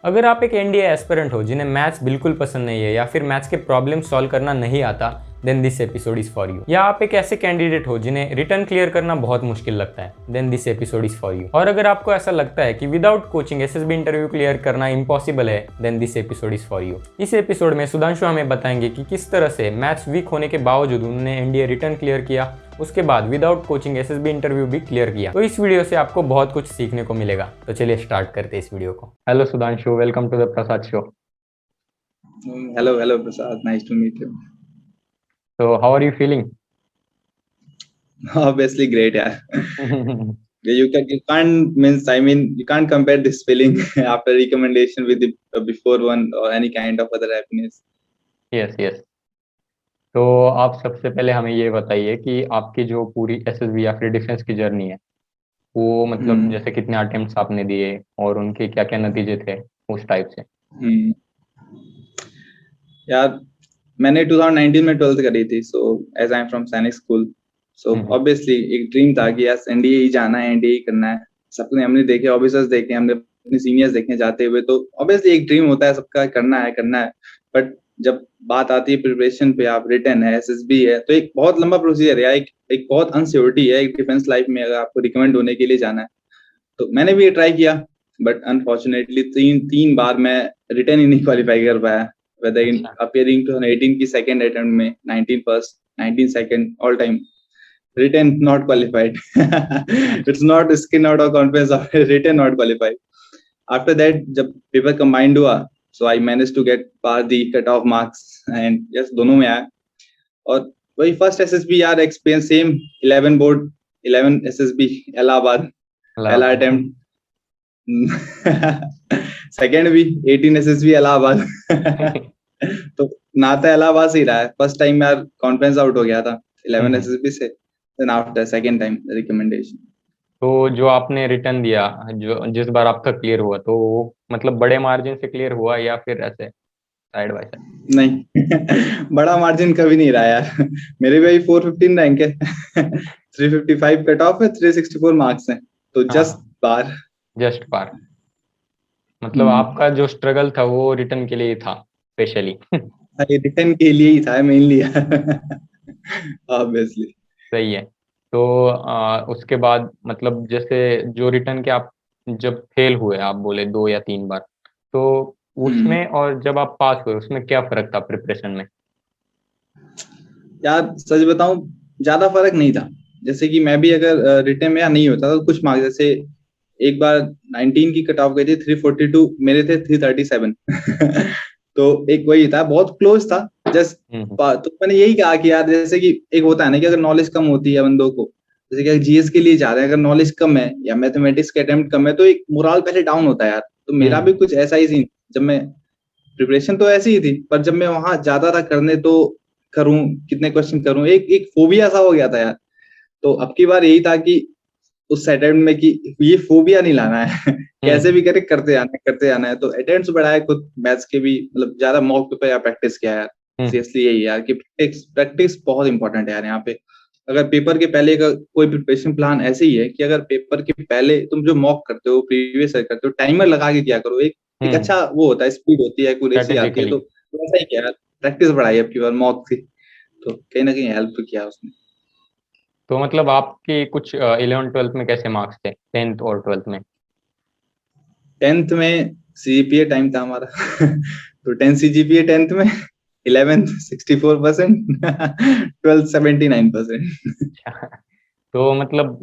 अगर आप एक एनडीए एस्पिरेंट हो जिन्हें मैथ्स बिल्कुल पसंद नहीं है या फिर मैथ्स के प्रॉब्लम सॉल्व करना नहीं आता, then this episode is for you. या आप एक ऐसे कैंडिडेट हो जिन्हें रिटर्न क्लियर करना बहुत मुश्किल लगता है, then this episode is for you. और अगर आपको ऐसा लगता है कि without coaching SSB interview clear करना इम्पॉसिबल है, then this episode is for you. इस एपिसोड में सुधांशु हमें बताएंगे कि किस तरह से मैथ्स वीक होने के बावजूद उन्होंने एनडीए रिटर्न क्लियर किया, उसके बाद विदाउट कोचिंग एसएसबी इंटरव्यू भी क्लियर किया। तो इस वीडियो से आपको बहुत कुछ सीखने को मिलेगा। तो चलिए स्टार्ट करते हैं इस वीडियो को। Hello Sudhanshu, welcome to the Prasad show. Hello, Prasad. Nice to meet you. So how are you feeling? Obviously, great. Yeah. You can't compare this feeling after recommendation with the before one or any kind of other happiness. Yes yes. तो आप सबसे पहले हमें ये बताइए कि आपकी जो पूरी एसएसबी या फिर डिफेंस की जर्नी है, वो मतलब हम्म जैसे कितने अटेम्प्ट्स आपने दिए और उनके क्या क्या नतीजे थे उस टाइप से। हम्म यार, मैंने 2019 में 12th करी थी। So as I am from Sainik school, so obviously एक ड्रीम था कि यस एनडीए ही जाना है, एनडीए ही करना है। सबने हमने देखे, ऑफिसर्स देखे, हमने अपने सीनियर्स देखे जाते हुए, तो ऑब्वियसली एक ड्रीम होता है सबका, करना है। बट जब बात आती है प्रिपरेशन पे, आप रिटर्न है, एसएसबी है, तो एक बहुत लंबा प्रोसीजर है, एक बहुत अनसियोरिटी है एक डिफेंस लाइफ में अगर आपको रिकमेंड होने के लिए जाना है। तो मैंने भी ये ट्राई किया, बट अनफॉर्चुनेटली तीन बार मैं रिटर्न ही नहीं क्वालिफाई कर पाया। whether in अच्छा। appearing 2018 की सेकंड अटेम्प्ट में 19 first, 19 second, all time return not qualified. It's not screen out of confidence of return not qualified. After that जब पेपर कंबाइंड हुआ, so I manage to get पार the cut off marks and yes दोनों में आया। और वही first SSB यार, experience same, 11 board, 11 SSB Allahabad, पहला अटेम्प्ट। सेकंड भी 18 एसएसबी इलाहाबाद। तो नाता इलाहाबाद से ही रहा है। फर्स्ट टाइम यार कॉन्फ्रेंस आउट हो गया था 11 एसएसबी से, then after second time recommendation. तो जो आपने रिटर्न दिया, जो जिस बार आपका क्लियर हुआ, तो वो मतलब बड़े मार्जिन से क्लियर हुआ या फिर ऐसे साइड बाय साइड? नहीं, बड़ा मार्जिन कभी नहीं रहा यार। मेरे भी 415 रैंक है। 355 कट ऑफ है, 364 मार्क्स हैं, तो जस्ट हाँ, बार। जस्ट पार। मतलब आपका जो स्ट्रगल था वो रिटर्न के लिए ही था स्पेशली। रिटर्न के लिए ही था मेनली। ऑब्वियसली। सही है। तो उसके बाद मतलब जैसे जो रिटर्न के आप जब फेल हुए, आप बोले 2 या 3 बार, तो उसमें और जब आप पास हुए उसमें क्या फर्क था प्रिपरेशन में? यार सच बताऊं, ज्यादा फर्क नहीं था। जैसे कि मैं भी अगर रिटर्न में या नहीं होता तो कुछ मार्क्स, जैसे एक बार 19 की कट ऑफ गई थी, 342 मेरे थे 337। तो एक वही था, बहुत क्लोज था। जस्ट तो मैंने यही कहा कि यार, जैसे कि एक होता है ना कि अगर नॉलेज कम होती है बंदों को, जैसे कि जीएस के लिए जा रहे हैं, अगर नॉलेज कम है या मैथमेटिक्स के अटेम्प्ट कम है, तो एक मोराल पहले डाउन होता है यार। तो मेरा भी कुछ ऐसा ही सीन, जब मैं प्रिपरेशन तो ऐसी ही थी, पर जब मैं वहां जाता था करने, तो करूं, कितने क्वेश्चन करूं, एक एक फोबिया सा हो गया था यार। तो अब की बार यही था कि उस अटेम्प्ट में कि ये फोबिया नहीं लाना है। कैसे भी करे करते जाना है। तो अटेम्प्ट्स बढ़ाए खुद, मैथ्स के भी, मतलब ज्यादा मॉक पेपर या प्रैक्टिस किया यार। सीरियसली यही यार कि प्रैक्टिस बहुत इंपॉर्टेंट है यार यहाँ पे। अगर पेपर के पहले का कोई प्रिपरेशन प्लान ऐसे ही है कि अगर पेपर के पहले तुम जो मॉक करते हो, प्रीवियस करते हो, टाइमर लगा के किया करो, एक अच्छा वो होता है, स्पीड होती है, एक्यूरेसी आती है। स्ट्रेटेजिकली। तो वैसा ही किया यार, प्रैक्टिस बढ़ाई अब की बार मॉक की, तो कहीं ना कहीं हेल्प किया उसने। तो मतलब आपकी कुछ 11 12 में कैसे मार्क्स थे, 10th और 12th में? 10th में सीजीपीए टाइम था हमारा। तो 10 सीजीपीए 10th में, 11th 64%, 12th 79%। तो मतलब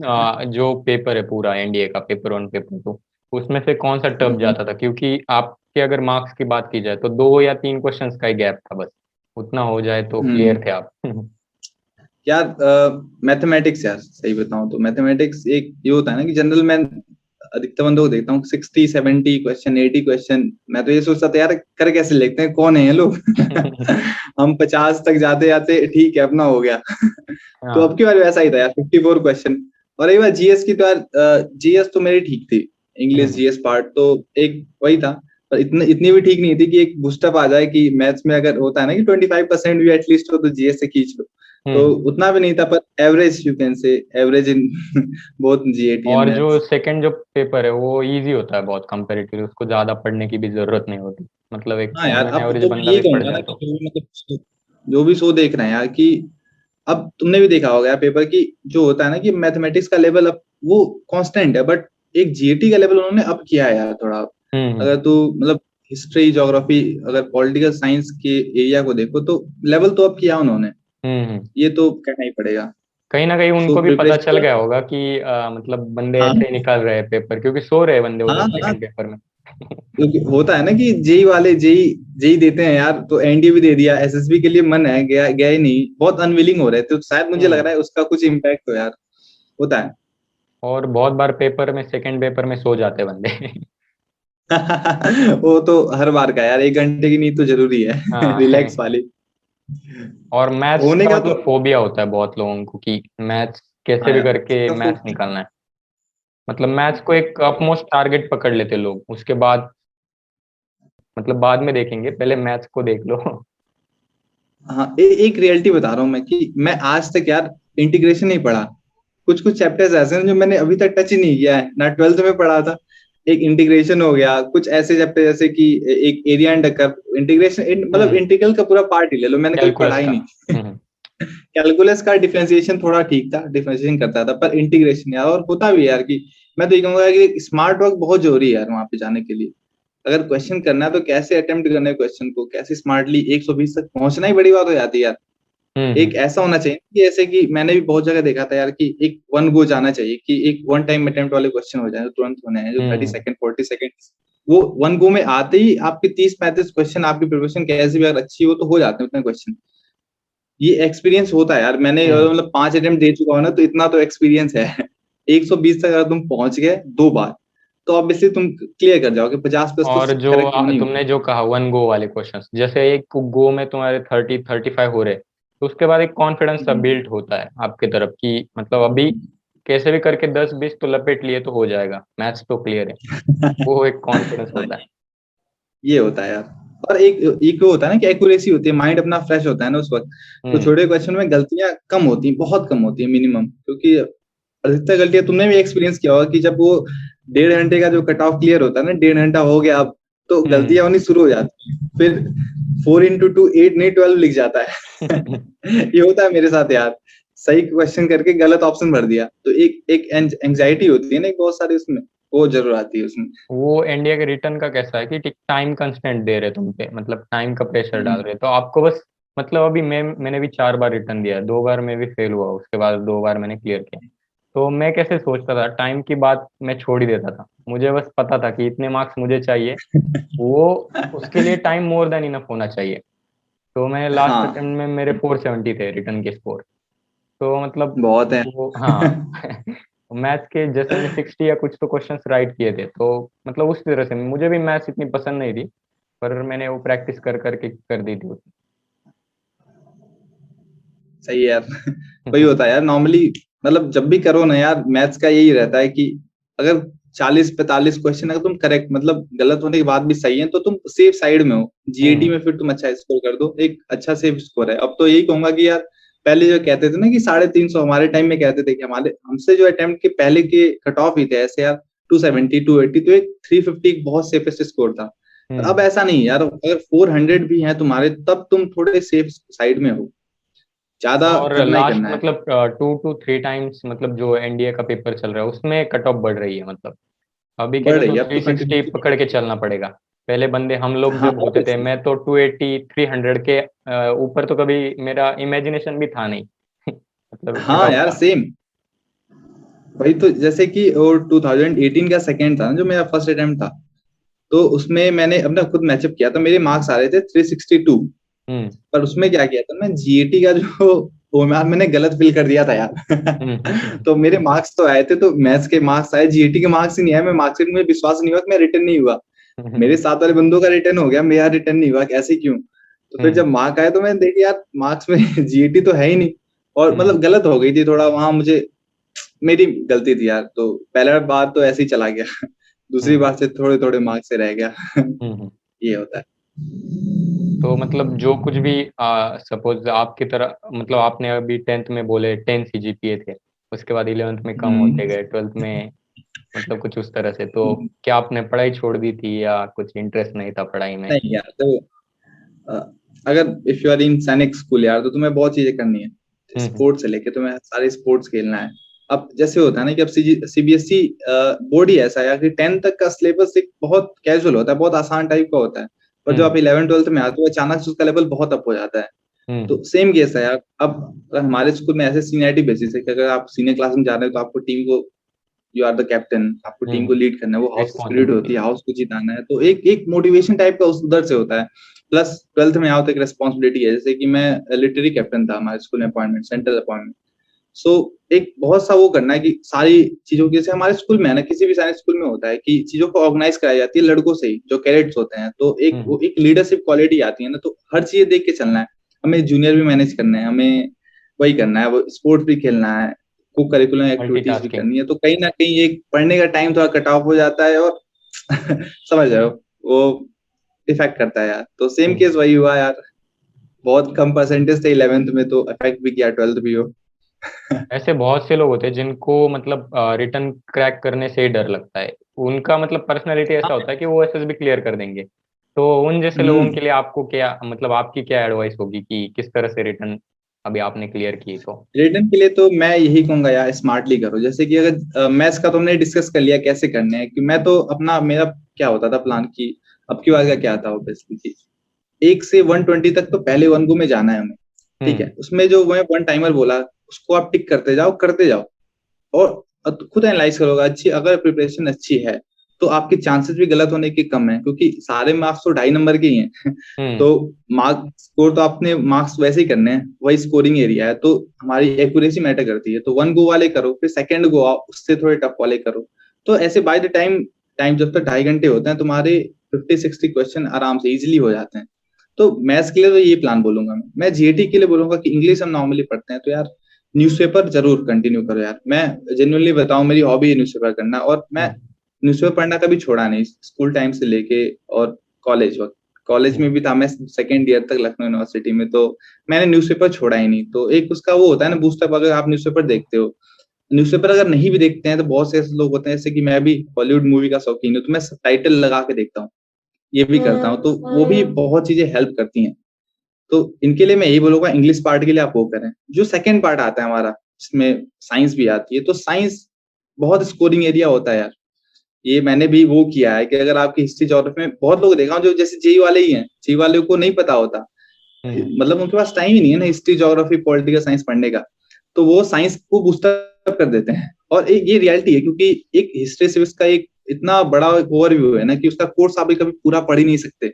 जो पेपर है पूरा एनडीए का पेपर 1 पेपर 2, उसमें से कौन सा टफ जाता था? क्योंकि आपके अगर मार्क्स की बात की जाए तो 2 या 3 क्वेश्चंस का ही गैप था बस, उतना हो जाए तो क्लियर थे आप। यार मैथमेटिक्स, यार सही बताऊं तो मैथमेटिक्स एक ये होता है ना कि जनरल मैं अधिकतर बंदों को देखता हूँ 60 70 क्वेश्चन, 80 क्वेश्चन, मैं तो ये सोचता था यार कर कैसे लेते हैं, कौन है ये लोग। हम 50 तक जाते जाते ठीक है अपना हो गया। तो हाँ। अब की बार वैसा ही था यार, 54 क्वेश्चन। और एक बार जीएस की, तो यार जीएस तो मेरी ठीक थी, इंग्लिश जीएस पार्ट तो एक वही था। पर इतनी भी ठीक नहीं थी कि एक बूस्टअप आ जाए कि मैथ्स में अगर होता है ना कि 25% भी एटलीस्ट हो तो जीएस से खींच लो। तो हम्म। उतना भी नहीं था, पर average you can say, average in both GAT and और जो मैथ्स। सेकंड जो पेपर है वो इजी होता है बहुत कंपेरेटिवली, उसको ज्यादा पढ़ने की भी जरूरत नहीं होती, मतलब एक हाँ यार, कॉमन अब एवरेज तो मैं बंदा यही भी पढ़ कहूंगा ना जाए कि तो। जो भी मतलब जो भी शो देख रहे हैं यार, कि अब तुमने भी देखा होगा यार पेपर की, जो होता है ना कि मैथमेटिक्स का लेवल अब वो कांस्टेंट है, बट एक जीएटी का लेवल उन्होंने अप किया है यार थोड़ा। हम्म। अगर तू मतलब हिस्ट्री, ज्योग्राफी, अगर पॉलिटिकल साइंस के एरिया को देखो तो लेवल तो अप किया उन्होंने, हम्म। ये तो कहना ही पड़ेगा। कहीं ना कहीं सो उनको भी पता चल प्रिपरेशन, गया होगा कि मतलब बंदे हाँ ऐसे ही निकाल रहे हैं पेपर, क्योंकि सो रहे बंदे हाँ उधर हाँ, सेकंड पेपर में। क्योंकि होता है ना कि जेई वाले जेई जेई देते हैं यार, तो एनडीए भी दे दिया, एसएसबी के लिए मन है, गया गया ही नहीं, बहुत अनविलिंग हो रहे थे, तो शायद मुझे लग हम्म। रहा है उसका कुछ इम्पैक्ट हो यार, होता है। और बहुत बार पेपर में, सेकंड पेपर में सो जाते बंदे। वो तो हर बार का यार, 1 घंटे की नींद तो जरूरी है। हाँ। रिलैक्स वाली और मैथ्स होने का का तो। मतलब फोबिया होता है बहुत लोगों को कि मैथ्स कैसे हाँ भी यार, करके मैथ्स निकालना है। मतलब मैथ्स को एक अपमोस्ट टारगेट पकड़ लेते लोग, उसके बाद मतलब बाद में देखेंगे, पहले मैथ्स को देख लो। हाँ, एक रियलिटी बता रहा हूँ मैं, कि मैं आज तक यार इंटीग्रेशन नहीं पढ़ा। कुछ कुछ चैप्टर्स ऐसे हैं जो मैंने अभी तक टच ही नहीं किया है, ना 12th में पढ़ा था। एक इंटीग्रेशन हो गया, कुछ ऐसे चैप्टर जैसे कि एक एरिया एंड कर्व इंटीग्रेशन, मतलब हम्म। इंटीग्रल का पूरा पार्ट ही ले लो, मैंने कभी पढ़ा कैलकुलस ही का। नहीं। हम्म। कैलकुलस का डिफरेंशिएशन थोड़ा ठीक था, डिफरेंशिएशन करता था, पर इंटीग्रेशन यार, और होता भी है यार कि मैं तो ये कहूंगा कि स्मार्ट वर्क बहुत जरूरी है यार वहां पे जाने के लिए। अगर क्वेश्चन करना है तो कैसे अटेम्प्ट करना है क्वेश्चन को, कैसे स्मार्टली 120 तक पहुंचना ही बड़ी बात हो जाती है यार। हम्म। एक ऐसा होना चाहिए कि ऐसे कि मैंने भी बहुत जगह देखा था यार, कि एक वन गो जाना चाहिए, कि एक वन टाइम अटेम्प्ट वाले क्वेश्चन हो जाए जो तुरंत होने हैं, जो 30 सेकंड 40 सेकंड, वो वन गो में आते ही आपके 30-35 क्वेश्चन, आपकी प्रिपरेशन कैसे भी अगर अच्छी हो तो हो जाते हैं उतने क्वेश्चन। ये एक्सपीरियंस होता है यार, मैंने हम्म। मतलब 5 अटेम्प्ट दे चुका हूँ ना, तो इतना तो एक्सपीरियंस है। 120 तक अगर तुम पहुंच गए 2 बार, तो ऑब्वियसली तुम क्लियर कर जाओगे, 50+ तो और जो करेक्ट क्यों नहीं तुमने होगा। जो कहा वन गो वाले क्वेश्चंस, जैसे एक गो में तुम्हारे 30-35 हो रहे, तो उसके बाद एक कॉन्फिडेंस सा हम्म। बिल्ड होता है आपके तरफ कि मतलब अभी कैसे भी करके 10-20 तो लपेट लिए तो हो जाएगा, मैथ्स तो क्लियर है। वो एक कॉन्फिडेंस हाँ, होता है। ये होता है यार। और एक एक वो होता है ना कि एक्यूरेसी होती है, माइंड अपना फ्रेश होता है ना उस वक्त, तो हम्म। छोटे क्वेश्चन में गलतियां कम होती हैं, बहुत कम होती है, मिनिमम, क्योंकि अधिकतर गलतियां तुमने भी एक्सपीरियंस किया होगा कि जब वो 1.5 घंटे का जो कट ऑफ क्लियर होता है ना, 1.5 घंटा हो गया अब, तो हम्म। गलतियां होनी शुरू हो जाती है, फिर 4 into 2 8 नहीं 12 लिख जाता है। ये होता है मेरे साथ यार, सही क्वेश्चन करके गलत ऑप्शन भर दिया, तो एक एक एंजाइटी होती है ना, एक बहुत सारी उसमें, वो जरूर आती है उसमें। वो इंडिया के रिटर्न का कैसा है कि टाइम कंस्टेंट दे रहे तुम पे, मतलब टाइम का प्रेशर डाल हम्म। रहे, तो आपको बस मतलब अभी मैंने भी 4 बार रिटर्न दिया, 2 बार में भी फेल हुआ, उसके बाद 2 बार मैंने क्लियर किया। तो मैं कैसे सोचता था, टाइम की बात मैं छोड़ ही देता था, मुझे बस पता था कि इतने मार्क्स मुझे चाहिए, वो उसके लिए टाइम मोर देन इनफ होना चाहिए। तो मैं लास्ट हाँ, अटेम्प्ट में मेरे 470 थे रिटर्न के स्कोर। तो मतलब बहुत है। वो हाँ। मैथ्स के जैसे मैंने 60 या कुछ तो क्वेश्चंस राइट किए थे, तो मतलब उस तरह से मुझे भी मैथ्स इतनी पसंद नहीं थी, पर मैंने वो प्रैक्टिस कर करके कर दी थी सही है यार। वही उसमें। होता है यार नॉर्मली, मतलब जब भी करो ना यार, मैथ्स का यही रहता है कि अगर 40-45 क्वेश्चन अगर तुम करेक्ट, मतलब गलत होने के बाद भी सही है, तो तुम सेफ साइड में हो, जीएटी हम्म। में फिर तुम अच्छा स्कोर कर दो, एक अच्छा सेफ स्कोर है। अब तो यही कहूंगा कि यार, पहले जो कहते थे ना कि 350, हमारे टाइम में कहते थे कि हमारे हमसे जो अटेम्प्ट के पहले के कट ऑफ ही थे ऐसे यार, 270 280, तो एक 350 एक बहुत सेफेस्ट स्कोर था। पर अब हम्म। ऐसा नहीं यार, अगर 400 भी है तुम्हारे, तब तुम थोड़े सेफ साइड में हो, ज्यादा और करना ही लास्ट करना है। मतलब 2 to 3 टाइम्स मतलब जो एनडीए का पेपर चल रहा है उसमें कट ऑफ बढ़ रही है, मतलब अभी के बढ़ लिए रही तो है, अब तो 360 कंटिन्यूसली बढ़ पकड़ के चलना पड़ेगा। पहले बंदे हम लोग रही है। हाँ, जब होते थे, ऑब्वियसली। मैं तो 280 300 के ऊपर तो कभी मेरा इमेजिनेशन भी था नहीं। मतलब कट हाँ ऑफ यार, का। सेम। वही तो, जैसे कि वो 2018 का सेकंड था ना जो मेरा फर्स्ट अटेम्प्ट था, तो उसमें मैंने अपना खुद मैचअप किया था, मेरे मार्क्स आ रहे थे 362। हम्म। पर उसमें क्या किया था, मैं जीएटी का जो वो मैंने गलत फिल कर दिया था हम्म। यार। तो मेरे मार्क्स तो आए थे, तो मैथ्स के मार्क्स आए, जीएटी के मार्क्स ही नहीं आए, मैं मार्क्सिट में विश्वास नहीं हुआ कि मैं रिटर्न नहीं हुआ। मेरे हम्म। साथ वाले बंदों का रिटर्न हो गया, मेरा रिटर्न नहीं हुआ, ऐसे क्यों? तो फिर हम्म। जब मार्क आए तो मैंने देखा यार, मार्क्स में जीएटी तो है ही नहीं, और हम्म। मतलब गलत हो गई थी थोड़ा वहां मुझे, मेरी गलती थी यार। तो पहला बार तो ऐसे ही चला गया। दूसरी हम्म। बार से थोड़े थोड़े मार्क्स से रह गया। हम्म। ये होता है। तो मतलब जो कुछ भी सपोज आपकी तरह, मतलब आपने अभी 10th में बोले 10 सीजीपीए थे, उसके बाद 11th में कम होते गए, 12th में मतलब कुछ उस तरह से, तो क्या आपने पढ़ाई छोड़ दी थी या कुछ इंटरेस्ट नहीं था पढ़ाई में? नहीं यार, तो अ, अगर इफ यू आर इन सैनिक स्कूल यार, तो तुम्हें बहुत चीजें करनी है। हम्म। स्पोर्ट्स से लेके तुम्हें सारे स्पोर्ट्स खेलना है। अब जैसे होता है ना कि अब सीबीएसई बोर्ड ही ऐसा है यार कि 10 तक का सिलेबस एक बहुत कैजुअल होता है, बहुत आसान टाइप का होता है। पर जो हम्म। आप 11 12th में आते हो, अचानक से उसका लेवल बहुत अप हो जाता है। हम्म। तो सेम केस है यार। अब अगर हमारे स्कूल में ऐसे सीनियरिटी बेसिस है कि अगर आप सीनियर क्लास में जा रहे हो तो आपको टीम को, यू आर द कैप्टन, आपको टीम को हम्म। लीड करना है, वो हाउस स्पिरिट रिस्पॉन्सिबिलिटी। होती है, हाउस को जिताना है, तो एक एक मोटिवेशन टाइप का उस उधर से होता है। प्लस 12th में आओ तो एक रेस्पॉन्सिबिलिटी है, जैसे कि मैं लिटरेरी कैप्टन था हमारे स्कूल में, अपॉइंटमेंट, सेंट्रल अपॉइंटमेंट। सो एक बहुत सा वो करना है कि सारी चीजों की, जैसे हमारे स्कूल में है ना, किसी भी साइंस स्कूल में होता है कि चीजों को ऑर्गेनाइज कराई जाती है लड़कों से ही, जो कैडेट्स होते हैं, तो एक हम्म। वो एक लीडरशिप क्वालिटी आती है ना, तो हर चीज देख के चलना है। हमें जूनियर भी मैनेज करना है, हमें वही करना है, वो स्पोर्ट्स भी खेलना है, को करिकुलर एक्टिविटीज भी मल्टीटास्किंग। करनी है, तो कहीं ना कहीं एक पढ़ने का टाइम थोड़ा कट ऑफ हो जाता है, और समझ रहे हो, वो इफेक्ट करता है यार। तो सेम हम्म। केस वही हुआ यार, बहुत कम परसेंटेज थे 11th में, तो इफेक्ट भी किया 12th भी हो। ऐसे बहुत से लोग होते हैं जिनको मतलब रिटर्न क्रैक करने से ही डर लगता है। उनका मतलब पर्सनैलिटी ऐसा होता है कि वो एसएसबी क्लियर कर देंगे। तो उन जैसे लोगों हम्म। के लिए आपको क्या, मतलब आपकी क्या एडवाइस होगी कि किस तरह से रिटर्न अभी आपने क्लियर की तो? रिटर्न के लिए तो मैं यही कहूंगा यार, स्मार्टली करो। जैसे कि अगर मैथ्स का तो हमने डिस्कस कर लिया कैसे करने हैं, कि मैं तो अपना, मेरा क्या होता था प्लान की, अब की बार का क्या था ऑब्वियसली, 1 से 120 तक तो पहले वन गो में जाना है हमें। ठीक हम्म। है, उसमें जो मैं वन टाइमर बोला, उसको आप टिक करते जाओ, करते जाओ। और खुद एनालाइज करोगे, अच्छी अगर प्रिपरेशन अच्छी है तो आपके चांसेस भी गलत होने के कम है, क्योंकि सारे मार्क्स तो 2.5 नंबर के ही हैं। हम्म। तो मार्क्स स्कोर तो आपने मार्क्स वैसे ही करने हैं, वही स्कोरिंग एरिया है, तो हमारी एक्यूरेसी मैटर करती है। तो वन गो वाले करो, फिर सेकंड गो आओ, उससे थोड़े टफ वाले करो। तो ऐसे बाय द टाइम, जब तक 2.5 घंटे होते हैं, तुम्हारे 50 60 क्वेश्चन आराम से इजिली हो जाते हैं। तो मैथ्स के लिए तो ये प्लान बोलूंगा मैं जीएटी के लिए बोलूंगा कि इंग्लिश हम नॉर्मली पढ़ते हैं, तो यार न्यूज़पेपर जरूर कंटिन्यू करो यार। मैं जेन्युइनली बताऊं, मेरी हॉबी है न्यूज़पेपर करना, और मैं हम्म। न्यूज़पेपर पढ़ना कभी छोड़ा नहीं, स्कूल टाइम से लेके और कॉलेज वक्त। कॉलेज हम्म। में भी था मैं, सेकेंड ईयर तक लखनऊ यूनिवर्सिटी में, तो मैंने न्यूज़पेपर छोड़ा ही नहीं। तो एक उसका वो होता है ना बूस्टअप, अगर आप न्यूज़पेपर देखते हो। न्यूज़पेपर अगर नहीं भी देखते हैं तो बहुत से ऐसे लोग होते हैं, जैसे कि मैं भी हॉलीवुड मूवी का शौकीन हूँ, तो मैं सबटाइटल लगा के देखता हूँ, ये भी करता हूँ, तो वो भी बहुत चीजें हेल्प करती हैं। तो इनके लिए मैं यही बोलूंगा, इंग्लिश पार्ट के लिए आप वो करें। जो सेकंड पार्ट आता है हमारा, जिसमें साइंस भी आती है, तो साइंस बहुत स्कोरिंग एरिया होता है यार। ये मैंने भी वो किया है कि अगर आपकी हिस्ट्री ज्योग्राफी में, बहुत लोग देखा हूं जो जैसे जेई वाले ही हैं, जेई वाले को नहीं पता होता, हम्म। मतलब उनके पास टाइम ही नहीं है ना हिस्ट्री ज्योग्राफी पॉलिटिकल साइंस पढ़ने का, तो वो साइंस को बूस्टअप कर देते हैं। और एक ये रियलिटी है, क्योंकि एक हिस्ट्री सिविक्स का एक इतना बड़ा ओवरव्यू है ना, कि उसका कोर्स आप कभी पूरा पढ़ ही नहीं सकते।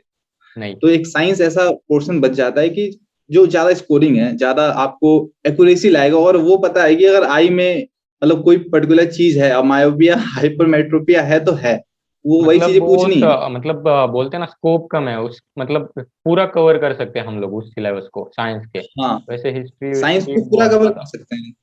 नहीं। तो एक साइंस ऐसा पोर्शन बच जाता है कि जो ज्यादा स्कोरिंग है, ज्यादा आपको एक्यूरेसी लाएगा, और वो पता है कि अगर आई में मतलब कोई पर्टिकुलर चीज है, मायोपिया हाइपरमेट्रोपिया है तो है, वो वही मतलब चीजें पूछनी है। मतलब बोलते हैं ना, स्कोप कम है उस, मतलब पूरा कवर कर सकते हैं हम लोग उस सिलेबस को साइंस के। हाँ, वैसे हिस्ट्री साइंस हिस्ट्री को पूरा बहुत कवर कर ज्यादा। सकते हैं।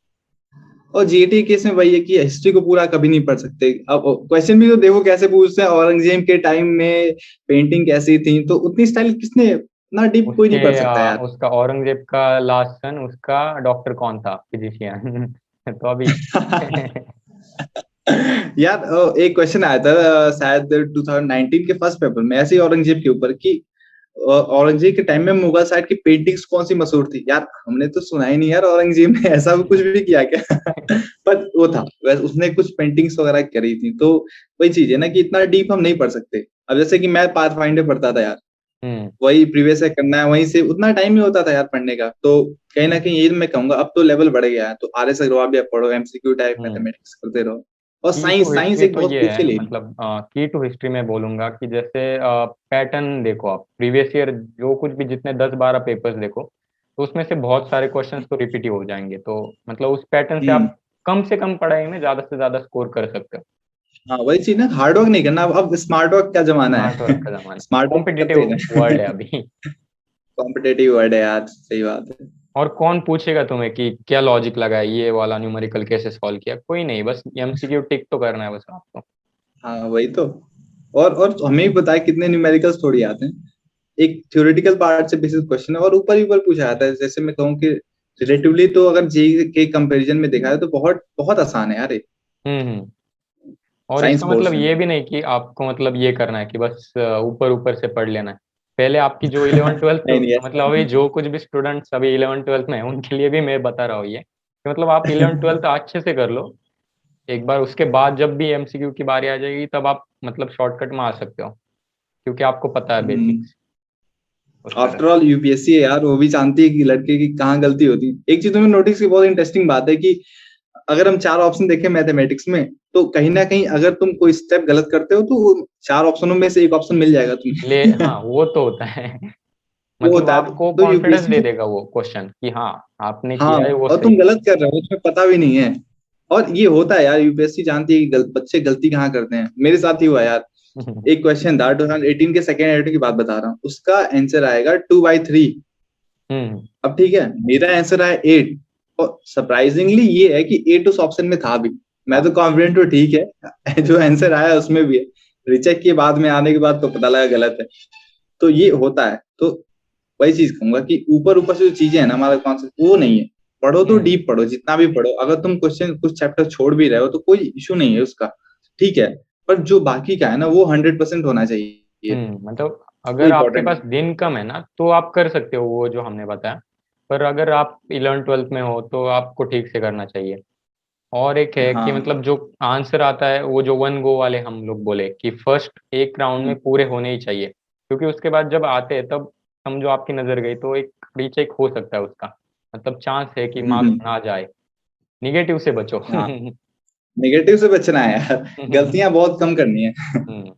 और जीएटी केस में वही है कि हिस्ट्री को पूरा कभी नहीं पढ़ सकते। अब क्वेश्चन भी तो देखो कैसे पूछते हैं, औरंगजेब के टाइम में पेंटिंग कैसी थी, तो उतनी स्टाइल किसने, इतना डीप कोई उसके नहीं पढ़ सकता यार। उसका औरंगजेब का लास्ट सन, उसका डॉक्टर कौन था, फिजिशियन? तो अभी यार एक क्वेश्चन आया था शायद 2019 के फर्स्ट पेपर में, ऐसे ही औरंगजेब के ऊपर, कि औरंगजेब के टाइम में मुगल साइड की पेंटिंग्स कौन सी मशहूर थी। यार हमने तो सुना ही नहीं यार औरंगजेब ने ऐसा भी कुछ भी किया क्या। पर वो था, वैसे उसने कुछ पेंटिंग्स वगैरह करी थी, तो वही चीज है ना कि इतना डीप हम नहीं पढ़ सकते। अब जैसे कि मैं पाथ फाइंडर पढ़ता था यार, हम्म। वही प्रीवियस से करना है, वहीं से उतना टाइम नहीं होता था यार पढ़ने का, तो कहीं ना कहीं यही मैं कहूंगा, अब तो लेवल बढ़ गया है, तो आर एस अग्रवाल भी आप पढ़ो, एमसीक्यू टाइप हम्म। मैथमेटिक्स करते रहो। और की टू साइंस, साइंस हिस्ट्री एक तो बहुत ये है, क्रूशियल एरिया। मतलब की टू हिस्ट्री में बोलूंगा कि जैसे पैटर्न देखो आप, प्रीवियस ईयर जो कुछ भी जितने 10-12 पेपर्स देखो, तो उसमें से बहुत सारे क्वेश्चंस तो रिपीट ही हो जाएंगे। तो मतलब उस पैटर्न हम्म। से कम पढ़ाई में ज्यादा से ज्यादा स्कोर कर सकते हो। हाँ वही चीज ना, हार्ड वर्क नहीं करना। अब स्मार्ट वर्क का जमाना स्मार्ट है। वर्क का जमाना, स्मार्ट वर्क करते कॉम्पिटिटिव ही वर्ल्ड है ना। अभी। कॉम्पिटेटिव वर्ड है यार, सही बात है। और कौन पूछेगा तुम्हें कि क्या लॉजिक लगा है, ये वाला न्यूमेरिकल कैसे सॉल्व किया, कोई नहीं, बस एमसीक्यू टिक तो करना है बस आपको। हाँ वही तो। और हमें भी पता है कितने न्यूमेरिकल्स थोड़ी आते हैं। एक थ्योरेटिकल पार्ट से बेसिस क्वेश्चन है और ऊपर ही ऊपर पूछा जाता है। जैसे मैं कहूँ कि रिलेटिवली तो अगर जेईई के कंपैरिजन में देखा जाए तो बहुत बहुत आसान है यार ये हम्म। और साइंस इसका मतलब पोर्शन। ये भी नहीं कि आपको मतलब ये करना है कि बस ऊपर ऊपर से पढ़ लेना है। पहले आपकी जो 11th 12th, नहीं नहीं ऐसा मतलब अभी नहीं है। जो कुछ भी स्टूडेंट्स अभी 11th 12th में है उनके लिए भी मैं बता रहा हूँ ये कि मतलब आप 11th 12th अच्छे से कर लो एक बार, उसके बाद जब भी एमसीक्यू की बारी आ जाएगी तब आप मतलब शॉर्टकट में आ सकते हो क्योंकि आपको पता है बेसिक्स उस तरह आफ्टर से। ऑल यूपीएससी है यार, वो भी जानती है कि लड़के की कहाँ गलती होती है। एक चीज तुमने नोटिस की, बहुत इंटरेस्टिंग बात है कि अगर हम 4 ऑप्शन देखें मैथमेटिक्स में, तो कहीं ना कहीं अगर तुम कोई स्टेप गलत करते हो तो वो 4 ऑप्शनों में से एक ऑप्शन मिल जाएगा ले तुम्हें। हाँ वो तो होता है। वो मतलब होता है आपको तो कॉन्फिडेंस यूपीएससी दे में। देगा वो क्वेश्चन कि हाँ आपने हाँ, किया है वो और सही तुम गलत कर रहे हो तुम्हें पता भी नहीं है। और ये होता है यार, यूपीएससी जानती है कि बच्चे गलती कहाँ करते हैं। मेरे साथ ही हुआ यार। है। एक क्वेश्चन था 2018 के सेकेंड एडिट की बात बता रहा हूँ, उसका आंसर आएगा 2/3। हम्म अब ठीक है, मेरा आंसर आया 8। और सरप्राइजिंगली ये है कि 8 उस ऑप्शन में था भी। मैं हाँ। तो कॉन्फिडेंट हूँ ठीक है, जो आंसर आया उसमें भी है। रिचेक के बाद में आने के बाद तो पता लगा गलत है। तो ये होता है। तो वही चीज कहूंगा कि ऊपर ऊपर से जो चीजें है ना, हमारा कॉन्सेप्ट वो नहीं है। पढ़ो तो हम्म डीप पढ़ो, जितना भी पढ़ो। अगर तुम क्वेश्चन कुछ चैप्टर छोड़ भी रहे हो तो कोई इशू नहीं है उसका, ठीक है। पर जो बाकी का है ना, वो 100% होना चाहिए। मतलब वो अगर आपके इम्पोर्टेंट पास है। दिन कम है ना तो आप कर सकते हो वो जो हमने बताया। पर अगर आप 11th 12th में हो तो आपको ठीक से करना चाहिए। और एक है कि हाँ। मतलब जो आंसर आता है वो जो वन गो वाले हम लोग बोले कि फर्स्ट एक राउंड हम्म, में पूरे होने ही चाहिए, क्योंकि उसके बाद जब आते हैं तब समझो आपकी नजर गई तो एक रीचेक हो सकता है उसका, मतलब चांस है कि मार्क्स हम्म, ना जाए। निगेटिव से बचो। हाँ। नेगेटिव से बचना है यार, गलतियां बहुत कम करनी है। हम्म।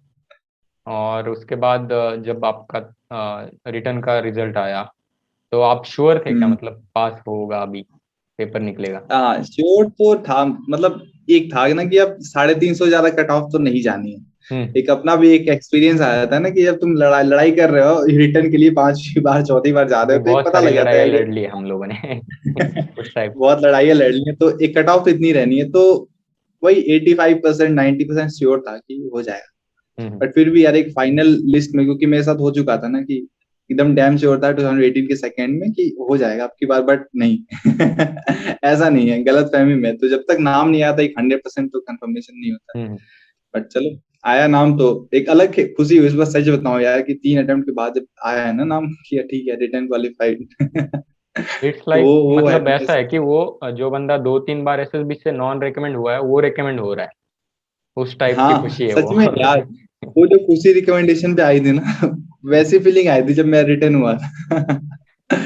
और उसके बाद जब आपका रिटर्न का रिजल्ट आया तो आप श्योर थे क्या, हम्म। मतलब पास होगा अभी, पेपर निकलेगा? हाँ, श्योर तो था। मतलब एक था ना कि अब 350 ज्यादा कट ऑफ तो नहीं जानी है। हम्म। एक अपना भी एक एक्सपीरियंस आ जाता है ना कि जब तुम लड़ाई लड़ाई कर रहे हो रिटर्न के लिए 5वीं बार 4थी बार जा रहे अभी हो, तो एक बहुत पता सारी लग जाता है लड़ाइयाँ यार लड़ ली हम लोगों ने। उस टाइप। बहुत लड़ाइयाँ लड़ ली हैं, तो एक कट ऑफ तो इतनी रहनी है। तो वही 85% 90% श्योर था कि हो जाएगा। हम्म बट फिर भी यार एक फाइनल लिस्ट में, क्योंकि मेरे साथ हो चुका था ना कि एकदम डैम श्योर था 2018 के सेकेंड में कि हो जाएगा आपकी बार, बट नहीं। ऐसा नहीं है, गलत फहमी में। तो जब तक नाम नहीं आता एक 100% तो कंफर्मेशन नहीं होता। हम्म। बट चलो, आया नाम तो एक अलग खुशी हुई। इस बार सच बताऊं यार कि 3 अटेम्प्ट के बाद जब आया है ना नाम, किया ठीक है रिटर्न क्वालिफाइड। इट्स तो लाइक वो मतलब ऐसा हैप्पीनेस। है कि वो जो बंदा 2 3 बार एसएसबी से नॉन रिकमेंड हुआ है वो रिकमेंड हो रहा है, उस टाइप की हाँ खुशी है सच वो। में यार, वो जो खुशी रिकमेंडेशन पे आई थी ना, वैसी फीलिंग आई थी जब मैं रिटर्न हुआ था।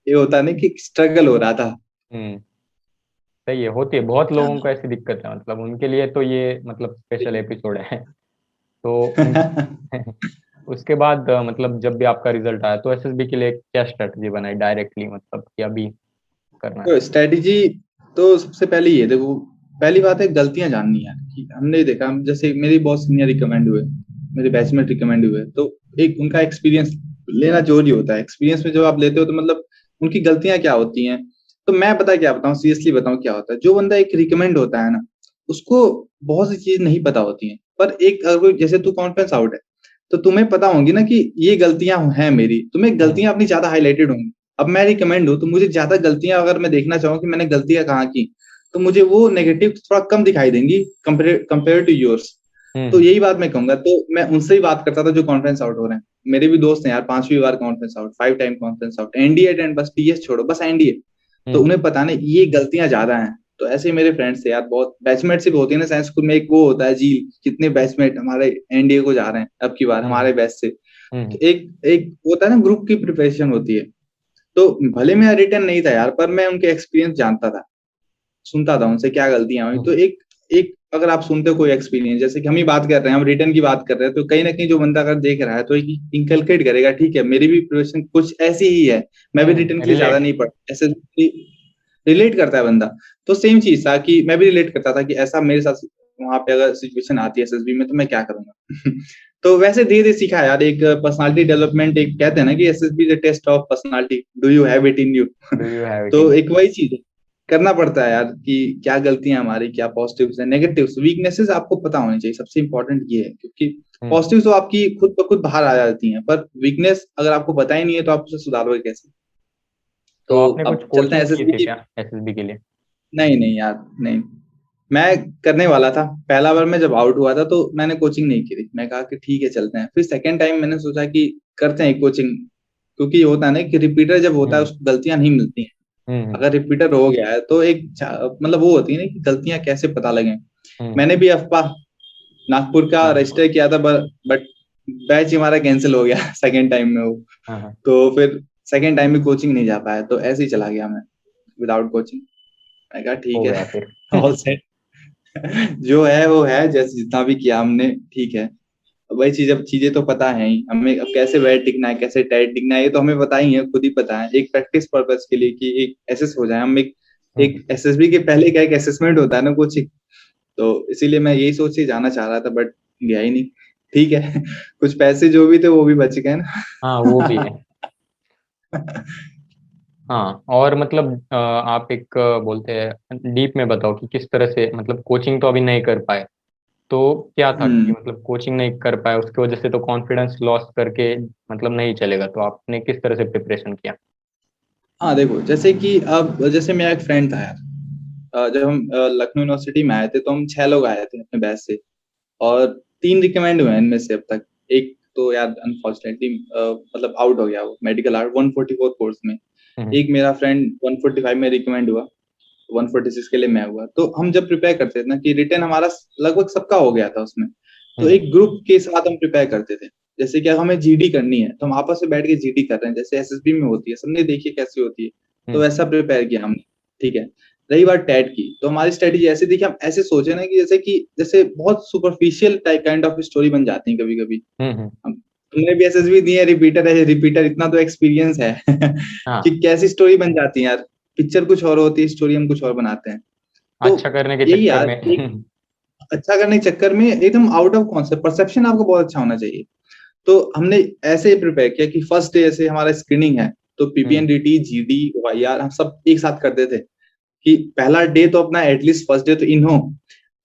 ये होता नहीं कि स्ट्रगल हो रहा था। हम्म। सही है, होती है बहुत लोगों चलो। को ऐसी दिक्कत है, मतलब उनके लिए तो ये मतलब स्पेशल एपिसोड है। तो उन उसके बाद मतलब जब भी आपका रिजल्ट आया तो एसएसबी के लिए क्या स्ट्रेटजी बनाई डायरेक्टली, मतलब कि अभी करना है? तो स्ट्रेटेजी तो सबसे पहले ये देखो, पहली बात है गलतियां जाननी है कि हमने देखा, जैसे मेरी बहुत सीनियर रिकमेंड हुए, मेरे बैचमेट रिकमेंड हुए, तो एक उनका एक्सपीरियंस लेना जरूरी होता है। एक्सपीरियंस में जब आप लेते हो तो मतलब उनकी गलतियां क्या होती हैं। तो मैं पता क्या बताऊं, सीरियसली बताऊं क्या होता है। जो बंदा एक रिकमेंड होता है ना, उसको बहुत सी चीज नहीं पता होती हैं। पर एक अगर कोई, जैसे तू कॉन्फ्रेंस आउट है, तो तुम्हें पता होंगी ना कि ये गलतियां हैं मेरी, तुम्हें हम्म गलतियां अपनी ज्यादा हाईलाइटेड होंगी। अब मैं रिकमेंड हूं तो मुझे ज्यादा गलतियां अगर मैं देखना चाहूँ कि मैंने गलतियां कहाँ की, तो मुझे वो नेगेटिव थोड़ा कम दिखाई देंगी कंपेयर टू योर्स। तो हम्म यही बात मैं कहूंगा। तो मैं उनसे ही बात करता था जो कॉन्फ्रेंस आउट हो रहे हैं। मेरे भी दोस्त हैं यार, 5वीं बार conference out, 5 time conference out, NDA attend, बस टीएस छोड़ो, बस एनडीए। तो हम्म उन्हें पता नहीं ये गलतियां ज्यादा हैं। तो ऐसे ही मेरे फ्रेंड्स थे यार, बहुत बैचमेटशिप होती है ना साइंस स्कूल में, एक वो होता है जी, कितने बैचमेट हमारे एनडीए को जा रहे हैं अब की बार हम्म हमारे बैच से। हम्म तो एक एक होता है ना, ग्रुप की प्रिपरेशन होती है। तो भले मेरा रिटर्न नहीं था यार, पर मैं उनके एक्सपीरियंस जानता था, सुनता था उनसे क्या गलतियां हुई। तो हम्म एक एक अगर आप सुनते हो कोई एक्सपीरियंस, जैसे कि हम ही बात कर रहे हैं, हम रिटर्न की बात कर रहे हैं, तो कहीं ना कहीं जो बंदा अगर देख रहा है तो एक इंकलकेट करेगा, ठीक है मेरी भी प्रिपरेशन कुछ ऐसी ही है, मैं भी रिटर्न के लिए ज्यादा रिलेट। नहीं पढ़ा, ऐसे रिलेट करता है बंदा। तो सेम चीज था कि मैं भी रिलेट करता था कि ऐसा मेरे साथ वहां पे अगर सिचुएशन आती है एसएसबी में तो मैं क्या करूंगा। तो वैसे धीरे धीरे सीखा यार। एक पर्सनालिटी डेवलपमेंट, एक कहते हैं ना कि SSB is test of personality, do you have it in you. Do you have it तो इन? एक वही चीज है। करना पड़ता है यार कि क्या गलतियां हमारी, क्या पॉजिटिव्स है, नेगेटिव्स, वीकनेसेस आपको पता होनी चाहिए। सबसे इंपॉर्टेंट ये है, क्योंकि हम्म। पॉजिटिव तो आपकी खुद ब खुद बाहर आ जाती हैं, पर वीकनेस अगर आपको पता ही नहीं है तो आप उसे सुधारोगे कैसे? तो तो आपने कुछ अब चलते हैं कोचिंग की एसएसबी थी की। क्या एसएसबी के लिए? नहीं नहीं यार, नहीं। मैं करने वाला था, पहला बार मैं जब आउट हुआ था तो मैंने कोचिंग नहीं की थी। मैं कहा कि ठीक है चलते हैं। फिर सेकंड टाइम मैंने सोचा कि करते हैं कोचिंग, क्योंकि ये होता है ना कि रिपीटर जब होता है हम्म। उसको गलतियां नहीं मिलती हैं। हम्म। अगर रिपीटर हो गया है तो एक मतलब वो होती है ना कि गलतियां कैसे पता लगे। हम्म। मैंने भी अफवाह नागपुर का हाँ रजिस्टर किया था, बट बैच हमारा कैंसिल हो गया सेकंड टाइम में वो। हाँ हाँ। तो फिर सेकंड टाइम में कोचिंग नहीं जा पाया, तो ऐसे ही चला गया मैं विदाउट कोचिंग। मैं कहा ठीक हो है, गया फिर। All set. जो है वो है, जैसे जितना भी किया हमने ठीक है। अब वही चीज, अब चीजें तो पता है ही हमें, अब कैसे वेट टिकना है, कैसे टाइट टिकना है, ये तो हमें पता ही है, खुद ही पता है। एक प्रैक्टिस पर्पज के लिए कि एक एसेस हो जाए हम, एक हम्म। एक एसएसबी के पहले का एक असेसमेंट होता है ना कोचिंग। तो इसीलिए मैं यही सोच के जाना चाह रहा था, बट गया ही नहीं। ठीक है। कुछ पैसे जो भी थे वो भी बच गए हाँ वो भी ना। है। हाँ और मतलब आप एक बोलते हैं डीप में बताओ कि किस तरह से मतलब कोचिंग तो अभी नहीं कर पाए, तो क्या था कि हम्म। मतलब कोचिंग नहीं कर पाए उसकी वजह से तो कॉन्फिडेंस लॉस करके मतलब नहीं चलेगा, तो आपने किस तरह से प्रिपरेशन किया? हाँ देखो, जैसे कि अब जैसे मेरा एक फ्रेंड था यार, जब हम लखनऊ यूनिवर्सिटी में आए थे तो हम 6 लोग आए थे अपने बैच से, और 3 रिकमेंड हुए हैं इनमें से अब तक। एक तो यार अनफॉर्चुनेटली मतलब आउट हो गया, वो मेडिकल आर्ट 144 कोर्स में। हम्म। एक मेरा फ्रेंड 145 में रिकमेंड हुआ, 146 के लिए मैं हुआ। तो हम जब प्रिपेयर करते थे ना, कि रिटर्न हमारा लगभग सबका हो गया था उसमें, तो हम्म। एक ग्रुप के साथ हम प्रिपेयर करते थे। जैसे कि हमें जीडी करनी है तो हम आपस में बैठ के जीडी कर रहे हैं, जैसे एसएसबी में होती है, सबने देखी कैसी होती है। तो हम्म। वैसा प्रिपेयर किया हमने। ठीक है। रही बात टेट की, तो हमारी स्ट्रेटेजी ऐसी थी कि हम ऐसे सोचे ना कि जैसे बहुत superficial type kind of story बन जाती है कभी कभी। हम्म। तुमने भी एसएसबी दी है, रिपीटर है, रिपीटर इतना तो एक्सपीरियंस है कि हाँ, कैसी स्टोरी बन जाती है यार। पिक्चर कुछ और होती है, स्टोरी हम कुछ और बनाते हैं। तो अच्छा करने के यही चक्कर यार, में। एक अच्छा करने के चक्कर में एकदम आउट ऑफ कॉन्सेप्ट, परसेप्शन आपको बहुत अच्छा होना चाहिए। तो हमने ऐसे प्रिपेयर किया कि फर्स्ट डे ऐसे हमारा स्क्रीनिंग है, तो हम्म। पीपीएनडीटी, जीडी, वाईआर हम सब एक साथ करते थे, कि पहला डे तो अपना एटलीस्ट फर्स्ट डे तो इन हो।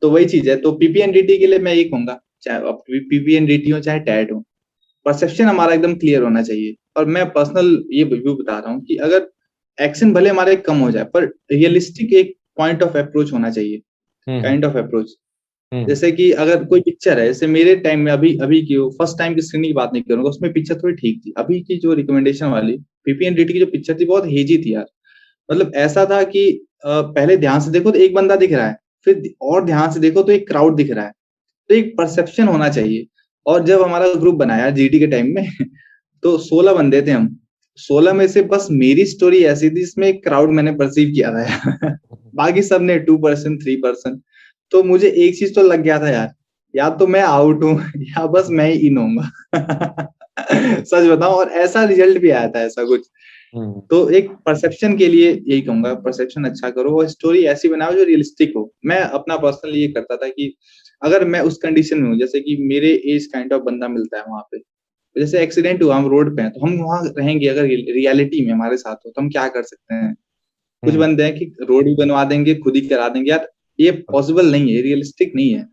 तो वही चीज है, तो पीपीएनडीटी के लिए मैं ये कहूंगा, चाहे पीपीएनडीटी हो चाहे टैट हो, परसेप्शन हमारा एकदम क्लियर होना चाहिए। और मैं पर्सनल ये व्यू बता रहा हूँ कि अगर एक्शन भले हमारे कम हो जाए, पर रियलिस्टिक एक पॉइंट ऑफ अप्रोच होना चाहिए, hmm. Kind of approach. Hmm. जैसे कि अगर कोई पिक्चर है, जैसे मेरे टाइम में अभी अभी की फर्स्ट टाइम की स्क्रीनिंग की बात नहीं करूंगा, उसमें पिक्चर थोड़ी ठीक थी। अभी की जो रिकमेंडेशन वाली पीपीएनडीटी की जो पिक्चर थी बहुत हेजी थी यार। मतलब ऐसा था कि पहले ध्यान से देखो तो एक बंदा दिख रहा है, फिर और ध्यान से देखो तो एक क्राउड दिख रहा है। तो एक परसेप्शन होना चाहिए। और जब हमारा ग्रुप बनाया जीडी के टाइम में तो 16 बंदे थे हम। 16 में से बस मेरी स्टोरी ऐसी थी जिसमें एक क्राउड मैंने परसीव किया था यार। बाकी सब ने 2% 3%। तो मुझे एक चीज तो लग गया था यार, या तो मैं आउट हूँ या बस मैं ही इन होऊंगा। सच बताऊं, और ऐसा रिजल्ट भी आया था, ऐसा कुछ। हम्म। तो एक परसेप्शन के लिए यही कहूंगा, परसेप्शन अच्छा करो और स्टोरी ऐसी बनाओ जो रियलिस्टिक हो। मैं अपना पर्सनली ये करता था कि अगर मैं उस कंडीशन में हूँ, जैसे कि मेरे एज काइंड ऑफ बंदा मिलता है वहां पे, जैसे एक्सीडेंट हुआ, हम रोड पे हैं, तो हम वहां रहेंगे, अगर रियलिटी में हमारे साथ हो तो हम क्या कर सकते हैं? कुछ हम्म। बंदे हैं कि रोड भी बनवा देंगे, खुद ही करा देंगे यार। ये पॉसिबल नहीं है, रियलिस्टिक नहीं है।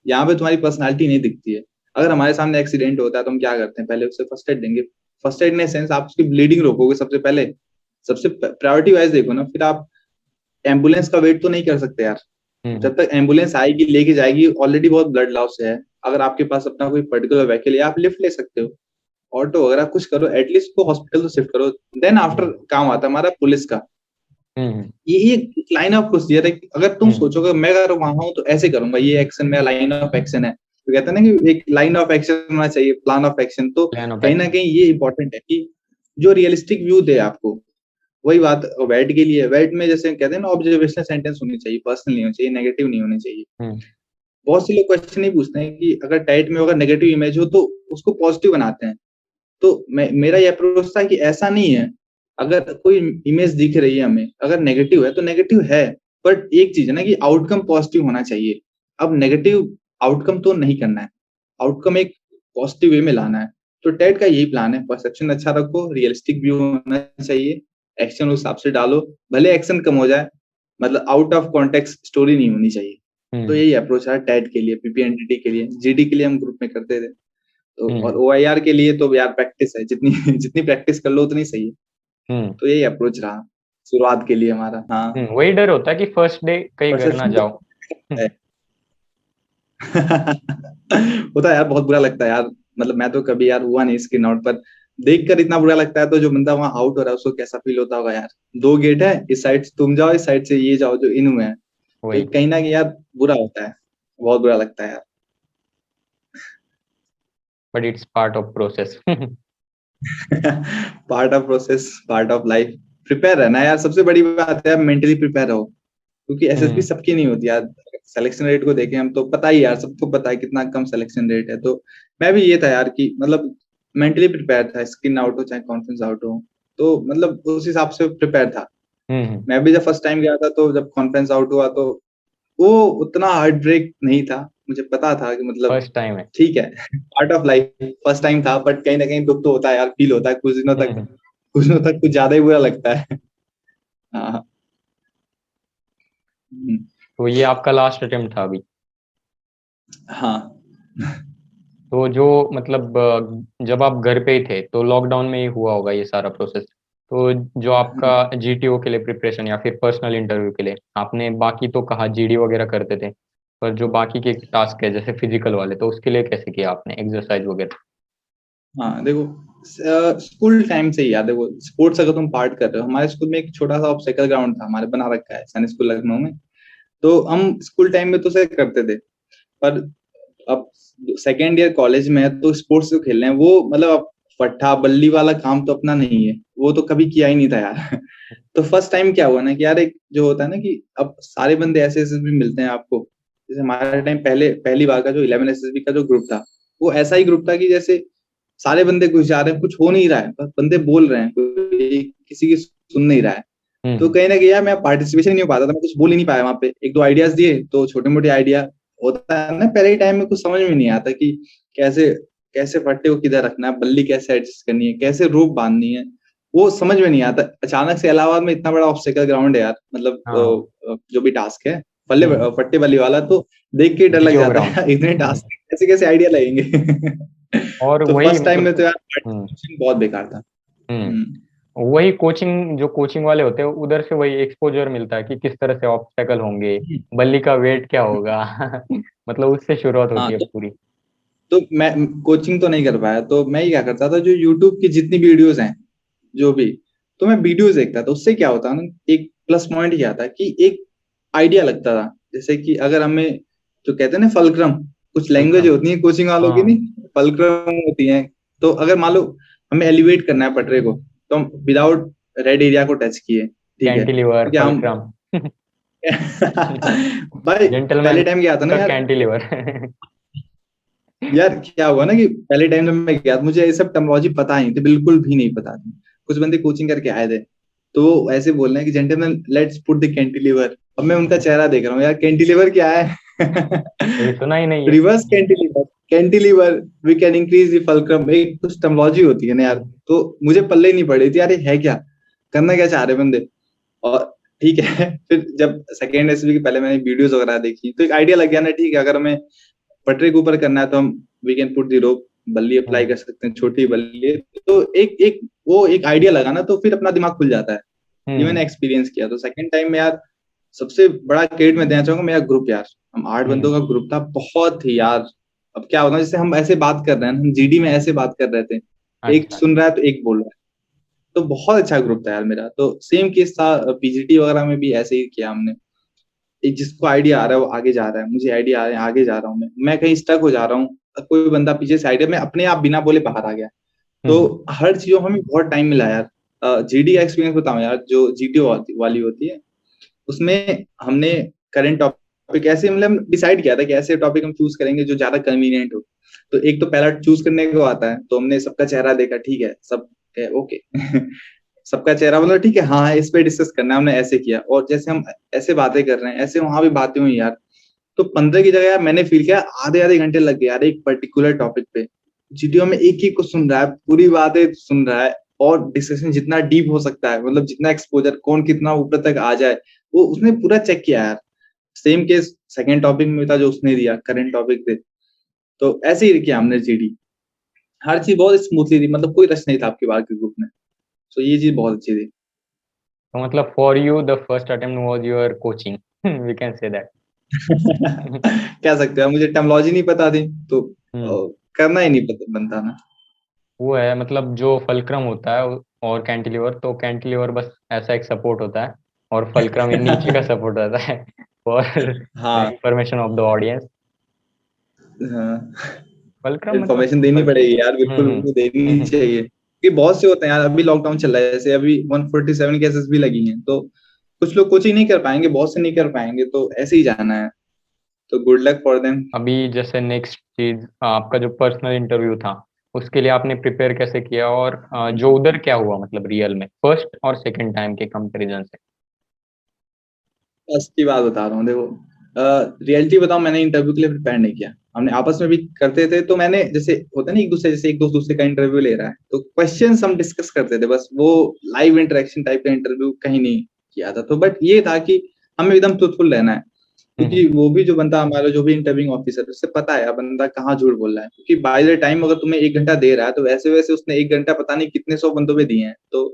यहाँ पे तुम्हारी पर्सनालिटी नहीं दिखती है। अगर हमारे सामने एक्सीडेंट होता है तो हम क्या करते हैं? पहले उसे फर्स्ट एड देंगे। फर्स्ट एड इन सेंस आप उसकी ब्लीडिंग रोकोगे सबसे पहले, सबसे प्रायोरिटी वाइज देखो ना। फिर आप एम्बुलेंस का वेट तो नहीं कर सकते यार। हम्म। जब तक एम्बुलेंस आएगी, लेके जाएगी, ऑलरेडी बहुत ब्लड लॉस है। अगर आपके पास अपना कोई पर्टिकुलर व्हीकल है, आप लिफ्ट ले सकते हो, ऑटो वगैरह कुछ करो, एटलीस्ट को हॉस्पिटल तो शिफ्ट करो। Then after hmm. काम आता है हमारा पुलिस का। हम्म। ये लाइन ऑफ प्रोसीजर है। अगर तुम हम्म। सोचोगे मैं अगर वहां हूं तो ऐसे करूंगा, ये एक्शन मेरा लाइन ऑफ एक्शन है, तो कहते हैं ना कि एक लाइन ऑफ एक्शन होना चाहिए, प्लान ऑफ एक्शन। तो प्लान ऑफ कहीं ना एक्शन। कहीं ये इंपॉर्टेंट है कि जो रियलिस्टिक व्यू दे आपको। वही बात वेट के लिए, वेट में जैसे कहते हैं ना, ऑब्जर्वेशनल सेंटेंस होनी चाहिए, पर्सनल नहीं होनी चाहिए, नेगेटिव नहीं होनी चाहिए। हम्म। बहुत से लोग क्वेश्चन नहीं पूछते हैं कि अगर टाइट में अगर नेगेटिव इमेज हो तो उसको पॉजिटिव बनाते हैं। तो मेरा ये अप्रोच था कि ऐसा नहीं है। अगर कोई इमेज दिख रही है हमें, अगर नेगेटिव है तो नेगेटिव है, बट एक चीज है ना कि आउटकम पॉजिटिव होना चाहिए। अब नेगेटिव आउटकम तो नहीं करना है, आउटकम एक पॉजिटिव वे में लाना है। तो टेट का यही प्लान है, परसेप्शन अच्छा रखो, रियलिस्टिक व्यू होना चाहिए, एक्शन उस हिसाब से डालो। भले एक्शन कम हो जाए, मतलब आउट ऑफ कॉन्टेक्स्ट स्टोरी नहीं होनी चाहिए। तो यही अप्रोच है टेट के लिए, पीपीएनटीटी के लिए, जीडी के लिए हम ग्रुप में करते थे। तो और ओआईआर के लिए तो यार प्रैक्टिस है, जितनी जितनी प्रैक्टिस कर लो उतनी सही है। तो यही अप्रोच रहा शुरुआत के लिए हमारा। हाँ, वही डर होता है कि फर्स्ट डे कहीं घर ना परसेप्शन जाओ। तो है। होता है यार, बहुत बुरा लगता है यार। मतलब मैं तो कभी यार हुआ नहीं स्क्रीन आउट, पर देखकर इतना बुरा लगता है। तो जो बंदा वहां आउट हो रहा है उसको कैसा फील होता होगा यार। 2 गेट है, इस साइड से तुम जाओ, इस साइड से ये जाओ जो इन हुए हैं। तो वही, कहीं ना कहीं यार बुरा होता है, बहुत बुरा लगता है यार। But it's part of process. Part of process, part of life. Prepare रहना यार, सबसे बड़ी बात है, मेंटली प्रिपेयर रहो। क्योंकि एसएसबी सबकी नहीं होती यार। सिलेक्शन रेट को देखें हम तो पता ही यार, सबको पता है कितना कम सिलेक्शन रेट है। तो मैं भी ये था यार कि मतलब मेंटली प्रिपेयर था, स्किन आउट हो चाहे कॉन्फ्रेंस आउट हो। तो मतलब उस हिसाब से प्रिपेयर था। मैं भी जब फर्स्ट टाइम गया था तो जब कॉन्फ्रेंस आउट हुआ तो वो उतना हार्ट ब्रेक नहीं था। मुझे पता था कि मतलब फर्स्ट टाइम है। ठीक है, part of life, first time था, बट कहीं ना कहीं दुख तो होता है यार, फील होता है कुछ दिनों तक। कुछ दिनों तक कुछ ज्यादा ही बुरा लगता है। हाँ। हम्म, तो ये आपका लास्ट अटेम्प्ट था अभी। हाँ। तो जो मतलब जब आप घर पे ही थे तो लॉकडाउन में ही हुआ होगा ये सारा प्रोसेस। तो जो आपका जीटीओ के लिए प्रिपरेशन या फिर पर्सनल इंटरव्यू के लिए आपने बाकी तो कहा जीडी वगैरह करते थे, पर जो बाकी के टास्क है जैसे फिजिकल वाले, तो उसके लिए कैसे किया आपने एक्सरसाइज वगैरह? हाँ देखो, स्कूल टाइम से ही यार, देखो स्पोर्ट्स अगर तुम पार्ट कर रहे हो, हमारे स्कूल में एक छोटा सा ऑब्स्टेकल ग्राउंड था, हमारे बना रखा है सैनिक स्कूल लखनऊ में। तो हम स्कूल टाइम में तो से करते थे। पर अब सेकेंड ईयर कॉलेज में है तो स्पोर्ट्स जो खेल रहे हैं वो मतलब अब फट्टा बल्ली वाला काम तो अपना नहीं है, वो तो कभी किया ही नहीं था यार। तो फर्स्ट टाइम क्या हुआ ना कि यार एक जो होता है ना कि अब सारे बंदे ऐसे ऐसे भी मिलते हैं आपको। जैसे हमारे टाइम पहले पहली बार का जो 11 एसएसबी का जो ग्रुप था, वो ऐसा ही ग्रुप था कि जैसे सारे बंदे घुस जा रहे हैं, कुछ हो नहीं रहा है, बस बंदे बोल रहे हैं, कोई किसी की सुन नहीं रहा है। तो कहीं ना कहीं यार मैं पार्टिसिपेशन नहीं हो पाता था, मैं कुछ बोल ही नहीं पाया वहां पे। एक दो आइडियाज दिए तो छोटे मोटे आइडिया, होता है ना पहले ही टाइम में कुछ समझ में नहीं आता कि कैसे कैसे फट्टे को किधर रखना है, बल्ली कैसे एडजस्ट करनी है, कैसे रोप बांधनी है, वो समझ में नहीं आता। अचानक से इलाहाबाद में इतना बड़ा ऑब्स्टेकल ग्राउंड है यार, मतलब हाँ। जो भी टास्क है फल्ले फट्टे बल्ली वाला, तो देख के डर लग जीटीओ जाता ग्राउंड। है। इतने टास्क कैसे कैसे आइडिया लगेंगे। और तो वही फर्स्ट टाइम में मतलब तो यार हम्म पार्टिसिपेशन बहुत बेकार था। हम्म वही कोचिंग, जो कोचिंग वाले होते हैं उधर से वही एक्सपोजर मिलता है कि किस तरह से ऑब्स्टेकल होंगे, बल्ली का वेट क्या होगा। मतलब उससे शुरुआत हाँ, होती है पूरी। तो मैं कोचिंग तो नहीं कर पाया, तो मैं ये क्या करता था, जो यूट्यूब की जितनी वीडियोस हैं जो भी, तो मैं वीडियोस देखता था। उससे क्या होता ना, एक प्लस पॉइंट क्या था कि एक आइडिया लगता था। जैसे कि अगर हमें जो कहते हैं ना फलक्रम, कुछ लैंग्वेज विक्रम। होती है कोचिंग वालों की, हाँ। नहीं फलक्रम होती है। तो अगर मान लो हमें एलिवेट करना है पटरे को, तो हम विदाउट रेड एरिया को टच किए, ठीक है, कैंटिलीवर, क्योंकि हम फलक्रम। भाई जेंटलमैन पहले टाइम क्या आता ना का यार, कैंटिलीवर। यार क्या हुआ ना कि पहले टाइम जब मैं गया मुझे ये सब टर्मिनोलॉजी पता ही नहीं थी, बिल्कुल भी नहीं पता थी। कुछ बंदे कोचिंग करके आए थे, तो वो ऐसे बोल रहे हैं कि gentleman let's put the cantilever. अब मैं उनका चेहरा देख रहा हूँ यार, कैंटिलीवर क्या है? कभी सुना ही नहीं है। Reverse cantilever, cantilever we can increase the fulcrum, एक कुछ टर्मिनोलॉजी होती है ना यार। तो मुझे पल्ले ही नहीं पड़ी थी यार, ये है क्या, करना क्या चाह रहे बंदे। और ठीक है, फिर जब सेकेंड एसबी की पहले मैंने वीडियोस वगैरह देखी तो एक आइडिया लग गया ना, ठीक है अगर हमें पटरी के ऊपर करना है तो हम वी कैन पुट दी रोप, बल्ली अप्लाई हम्म कर सकते हैं, छोटी बल्ली है। तो एक एक वो एक आइडिया लगा ना, तो फिर अपना दिमाग खुल जाता है। ये मैंने हम्म एक्सपीरियंस किया। तो सेकंड टाइम में यार सबसे बड़ा क्रेडिट मैं देना चाहूंगा मेरा ग्रुप यार। हम 8 बंदों हम्म का ग्रुप था, बहुत ही यार। अब क्या होता है, जैसे हम ऐसे बात कर रहे हैं, हम जीडी में ऐसे बात कर रहे थे, एक अच्छा। सुन रहा है तो एक बोल रहा है। तो बहुत अच्छा ग्रुप था यार मेरा। तो सेम केस था पीजीटी वगैरह में भी, ऐसे ही किया हमने। एक जिसको आइडिया आ रहा है वो आगे जा रहा है, मुझे आइडिया आ रहा है आगे जा रहा हूँ, मैं कहीं स्टक हो जा रहा हूँ, कोई बंदा पीछे से आइडिया में अपने आप बिना बोले बाहर आ गया। तो हम्म हर चीजों में हमें बहुत टाइम मिला यार। जीडी का एक्सपीरियंस बताऊं यार, जो जीडी वाली होती है उसमें हमने करंट टॉपिक ऐसे मतलब डिसाइड किया था कि ऐसे टॉपिक हम चूज करेंगे जो ज्यादा कन्वीनियंट हो। तो एक तो पहला चूज करने को आता है, तो हमने सबका चेहरा देखा, ठीक है सब ओके। सबका चेहरा मतलब ठीक है, हाँ इस पे डिस्कस करना है, हमने ऐसे किया। और जैसे हम ऐसे बातें कर रहे हैं, ऐसे वहां भी बातें हुई यार। तो 15 की जगह यार मैंने फील किया आधे आधे घंटे लग गए यार, एक पर्टिकुलर टॉपिक पे। जीटीओ में एक ही को सुन रहा है, पूरी बातें सुन रहा है, और डिस्कशन जितना डीप हो सकता है, मतलब जितना एक्सपोजर कौन कितना ऊपर तक आ जाए, वो उसने पूरा चेक किया यार, सेम केस सेकंड टॉपिक में था जो उसने दिया, करंट टॉपिक पे, तो ऐसे ही किया हमने जीडी, हर चीज बहुत स्मूथली थी, मतलब कोई रश नहीं था आपके बाकी ग्रुप में, तो ये चीज बहुत अच्छी थी। तो मतलब for you the first attempt was your coaching, we can say that. कह सकते हो, मुझे टर्मिनोलॉजी नहीं पता थी तो करना ही नहीं पता बनता ना। वो है मतलब जो फल्क्रम होता है और कैंटिलीवर, तो कैंटिलीवर बस ऐसा एक सपोर्ट होता है और फल्क्रम ये नीचे का सपोर्ट होता है फॉर हाँ इंफॉर्मेशन ऑफ द ऑडियंस। हाँ, फल्क्रम मतलब इन्फॉर्मेशन देनी पड़ेगी यार, बिल्कुल हम्म उनको देनी हम्म चाहिए, क्योंकि बहुत से होते हैं यार, अभी लॉकडाउन चल रहा है, जैसे अभी 147 केसेस भी लगी हैं, तो कुछ लोग कोचिंग नहीं कर पाएंगे, बहुत से नहीं कर पाएंगे, तो ऐसे ही जाना है, तो गुड लक फॉर देम। अभी जैसे नेक्स्ट चीज आपका जो पर्सनल इंटरव्यू था उसके लिए आपने प्रिपेयर कैसे किया, और जो उधर क्या हुआ मतलब रियल में फर्स्ट और सेकंड टाइम के कंपैरिजन से। फर्स्ट की बात बता रहा हूँ, देखो रियलिटी बताऊं, मैंने इंटरव्यू के लिए प्रिपेयर नहीं किया, हमने आपस में भी करते थे, तो मैंने जैसे होता है ना एक दूसरे, जैसे एक दोस्त दूसरे का इंटरव्यू ले रहा है तो क्वेश्चंस हम डिस्कस करते थे बस, वो लाइव इंटरेक्शन टाइप का इंटरव्यू कहीं नहीं किया था, तो बट ये था कि हमें एकदम ट्रूथफुल रहना है, क्योंकि वो भी जो बंदा हमारा जो भी इंटरव्यूइंग ऑफिसर, उससे पता है बंदा कहाँ झूठ बोल रहा है, क्योंकि बाय द टाइम अगर तुम्हें 1 घंटा दे रहा है तो वैसे वैसे उसने 1 घंटा पता नहीं कितने 100 बंदों पे दिए हैं, तो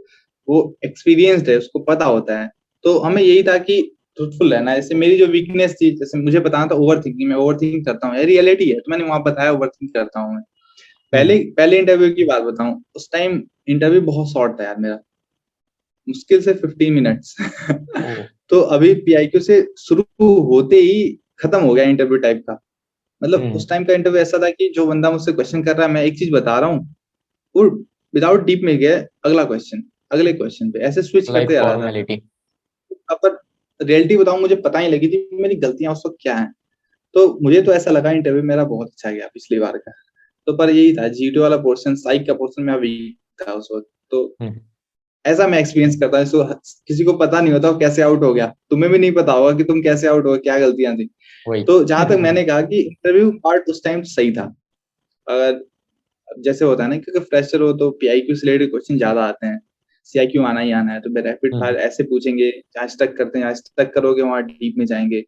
वो एक्सपीरियंस्ड है, उसको पता होता है, तो हमें यही था कि ट्रूथफुल रहना है। जैसे मेरी जो वीकनेस थी, जैसे मुझे बताना था ओवर थिंकिंग, मैं ओवर थिंकिंग करता हूँ, ये रियलिटी है, तो मैंने वहां बताया ओवर थिंक करता हूँ मैं। पहले पहले इंटरव्यू की बात बताऊं, उस टाइम इंटरव्यू बहुत शॉर्ट था यार मेरा, मुश्किल से 15 मिनट्स। तो अभी पीआईक्यू से शुरू होते ही खत्म हो गया इंटरव्यू टाइप का, मतलब उस टाइम का इंटरव्यू ऐसा था कि जो बंदा मुझसे क्वेश्चन कर रहा है, मैं एक चीज बता रहा हूँ, वो विदाउट डीप में गया, अगला क्वेश्चन, अगले क्वेश्चन पे ऐसे स्विच करते लाइक जा रहा था। फॉर्मेलिटी। अब पर रियलिटी बताऊं, मुझे पता ही लगी थी मेरी गलतियां उस वक्त क्या है, तो मुझे तो ऐसा लगा इंटरव्यू मेरा बहुत अच्छा गया पिछली बार का, तो पर यही था जीटी वाला पोर्शन, साइक का पोर्शन में वीक था उस वक्त, तो ऐसा मैं एक्सपीरियंस करता हूँ इसको, किसी को पता नहीं होता वो कैसे आउट हो गया, तुम्हें भी नहीं पता होगा कि तुम कैसे आउट हो गए, क्या गलतियां थी। वही। तो जहां तक मैंने कहा कि इंटरव्यू पार्ट उस टाइम सही था, अगर जैसे होता है ना, क्योंकि फ्रेशर हो तो पीआईक्यू से रिलेटेड क्वेश्चन ज्यादा आते हैं, सीआईक्यू आना ही आना है, तो रैपिड फायर ऐसे पूछेंगे, जहाँ स्टक करते हैं, जहाँ स्टक करोगे वहां डीप में जाएंगे,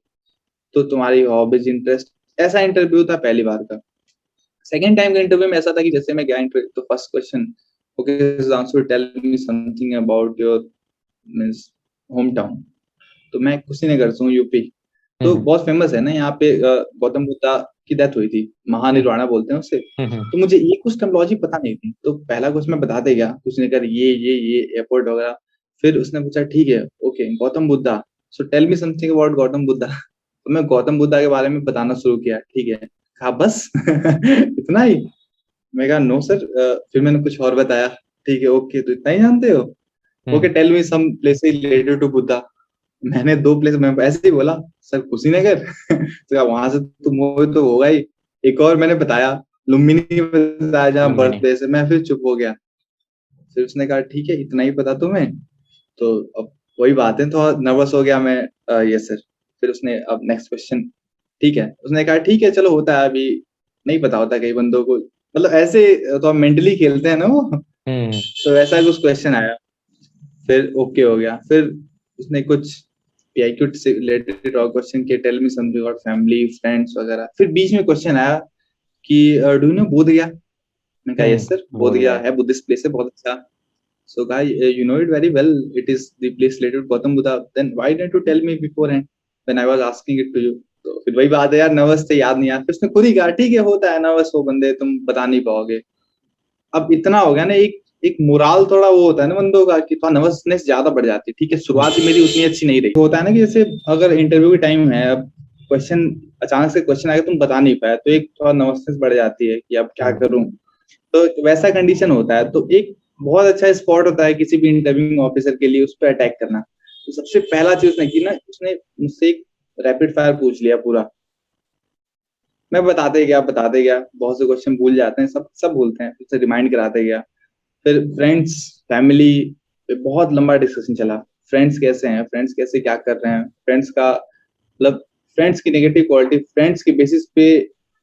तो तुम्हारी हॉबीज इंटरेस्ट, ऐसा इंटरव्यू था पहली बार का। सेकंड टाइम का इंटरव्यू में ऐसा था कि जैसे मैं गया इंटरव्यू, तो first question, okay answer tell me something about your means home town, तो मैं कुशीनगर से हूँ, यूपी, तो बहुत फेमस है ना यहाँ पे, गौतम बुद्धा की डेथ हुई थी, महानिर्वाणा बोलते हैं उसे, तो मुझे ये कुछ टर्मिनोलॉजी पता नहीं थी, तो पहला क्वेश्चन मैं बताते गया, कुशीनगर ये एयरपोर्ट वगैरह, फिर उसने पूछा ठीक है okay Gautam Buddha, so tell me something about Gautam Buddha, तो मैं गौतम बुद्धा के बारे में बताना शुरू किया, ठीक है, कहा बस इतना ही, मैं कहा नो सर, फिर मैंने कुछ और बताया, ठीक है ओके तो इतना ही जानते हो, okay tell me some places related to Buddha, मैंने 2 प्लेस मैं ऐसे ही बोला, सर कुशीनगर तो कहा वहां से तुम हो तो होगा ही, एक और मैंने बताया लुम्बिनी बताया जहाँ बर्थ लुम्बिनी। प्लेस है, मैं फिर चुप हो गया, फिर उसने कहा ठीक है इतना ही पता तुम्हें, तो अब वही बात है, थोड़ा नर्वस हो गया मैं, यस सर, फिर उसने अब नेक्स्ट क्वेश्चन, ठीक है, उसने कहा ठीक है चलो होता है, अभी नहीं पता होता कई बंदों को, मतलब ऐसे तो मेंटली खेलते हैं ना वो, तो वैसा कुछ क्वेश्चन आया, फिर ओके हो गया, फिर उसने कुछ पीआईक्यू से रिलेटेड और क्वेश्चन के, tell me something about family friends वगैरह, फिर बीच में क्वेश्चन आया कि डू यू नो बोध गया, मैं कहा यस सर बोध बोध गया गया। है बुद्धिस्ट प्लेस है बहुत अच्छा, so guy you know it very well, it is the place related to Gautam Buddha, then why didn't you tell me beforehand when I was asking it to you, तो फिर वही बात है यार, nervous थे याद नहीं यार, फिर उसने खुद ही कहा ठीक है होता है नर्वस हो बंदे, तुम बता नहीं पाओगे, अब इतना हो गया ना, एक एक मोराल थोड़ा वो होता है ना बंदों का कि थोड़ा नर्वसनेस ज्यादा बढ़ जाती है, ठीक है शुरुआत ही मेरी उतनी अच्छी नहीं रही, होता है ना कि जैसे अगर इंटरव्यू की टाइम है, अब क्वेश्चन अचानक से क्वेश्चन आएगा तुम बता नहीं पाए, तो एक थोड़ा नर्वसनेस बढ़ जाती है कि अब क्या करूं, तो वैसा कंडीशन होता है, तो एक बहुत अच्छा स्पॉट होता है किसी भी इंटरव्यूइंग ऑफिसर के लिए उस पर अटैक करना, तो सबसे पहला चीज उसने की ना, उसने मुझसे एक रैपिड फायर पूछ लिया पूरा, मैं बताते गया, बहुत से क्वेश्चन भूल जाते हैं, सब सब भूलते हैं, उससे रिमाइंड कराते गया, फिर फ्रेंड्स फैमिली पे बहुत लंबा डिस्कशन चला, फ्रेंड्स कैसे हैं, फ्रेंड्स कैसे क्या कर रहे हैं, फ्रेंड्स का मतलब फ्रेंड्स की नेगेटिव क्वालिटी, फ्रेंड्स के बेसिस पे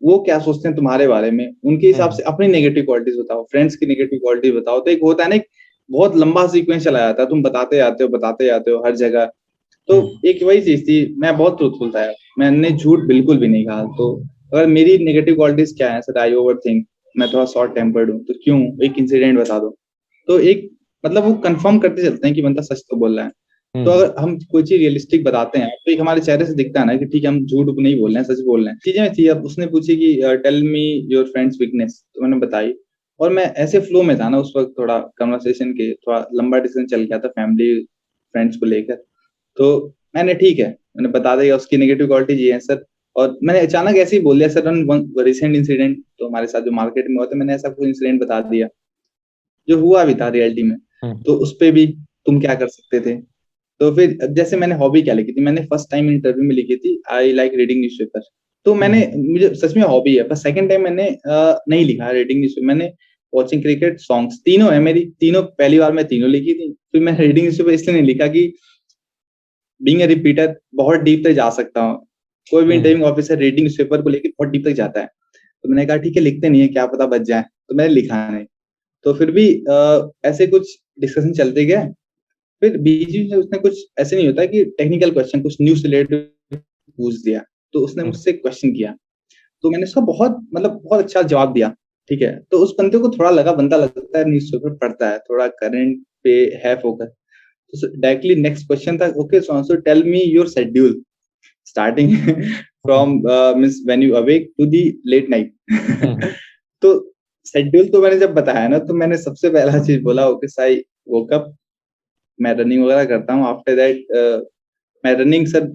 वो क्या सोचते हैं तुम्हारे बारे में, उनके हिसाब से अपनी नेगेटिव क्वालिटीज बताओ, फ्रेंड्स की नेगेटिव क्वालिटी बताओ, तो एक होता है ना बहुत लंबा सीक्वेंस चला जाता है, तुम बताते जाते हो हर जगह, तो एक वही चीज थी, मैं बहुत ट्रूथफुल था यार, मैंने झूठ बिल्कुल भी नहीं कहा। तो अगर मेरी नेगेटिव क्वालिटीज क्या है सर, आई ओवर थिंक, मैं थोड़ा शॉर्ट टेम्पर्ड हूँ, तो क्यों, एक इंसिडेंट बता दो। तो एक मतलब वो कंफर्म करते चलते हैं कि बंदा सच तो बोल रहा है। तो अगर हम कोई चीज रियलिस्टिक बताते हैं तो एक हमारे चेहरे से दिखता है ना कि ठीक है हम झूठ नहीं बोल रहे हैं, सच बोल रहे हैं। चीजें थी, अब उसने पूछी कि tell me your friends weakness, तो मैंने बताई। और मैं ऐसे फ्लो में था ना उस वक्त, थोड़ा कन्वर्सेशन के थोड़ा लंबा डिस्कशन चल गया था फैमिली फ्रेंड्स को लेकर। तो मैंने ठीक है, मैंने बता दिया उसकी नेगेटिव क्वालिटी ये है सर। और मैंने अचानक ऐसे ही बोल दिया सर, रिसेंट इंसिडेंट तो हमारे साथ जो मार्केट में हुआ था, मैंने ऐसा कोई इंसिडेंट बता दिया जो हुआ भी था रियलिटी में। तो उस पे भी तुम क्या कर सकते थे। तो फिर जैसे मैंने हॉबी क्या लिखी थी, मैंने फर्स्ट टाइम इंटरव्यू में लिखी थी आई लाइक रीडिंग न्यूज़पेपर। तो मैंने, मुझे सच में हॉबी है, पर सेकंड टाइम मैंने नहीं लिखा रीडिंग न्यूज़पेपर, मैंने वॉचिंग क्रिकेट, सॉन्ग्स, तीनों है मेरी, तीनों पहली बार मैं तीनों लिखी थी। फिर मैं रीडिंग न्यूज़पेपर इसलिए नहीं लिखा कि बीइंग अ रिपीटर बहुत डीप तक जा सकता हूँ। कोई भी इंटरव्यूइंग ऑफिसर रीडिंग न्यूज़पेपर को लेके बहुत डीप तक जाता है। तो मैंने कहा ठीक है लिखते नहीं है, क्या पता बच जाए, तो मैंने लिखा नहीं। तो फिर भी ऐसे कुछ डिस्कशन चलते गए। फिर बीच में उसने कुछ ऐसे नहीं होता कि टेक्निकल क्वेश्चन कुछ न्यूज़ से रिलेटेड पूछ दिया, तो उसने मुझसे क्वेश्चन किया। तो मैंने उसका बहुत मतलब बहुत अच्छा जवाब दिया, ठीक है। तो उस बंदे को थोड़ा लगा, बंदा लगता है न्यूज़पेपर पढ़ता है, थोड़ा करंट पे है फोकस। तो डायरेक्टली नेक्स्ट क्वेश्चन था, okay so answer tell me your schedule starting from means when you awake to the late night. तो शेड्यूल तो मैंने जब बताया ना, तो मैंने सबसे पहला चीज बोला, ओके साई वोक अप, मैं रनिंग वगैरह करता हूँ। आफ्टर दैट मैं रनिंग सर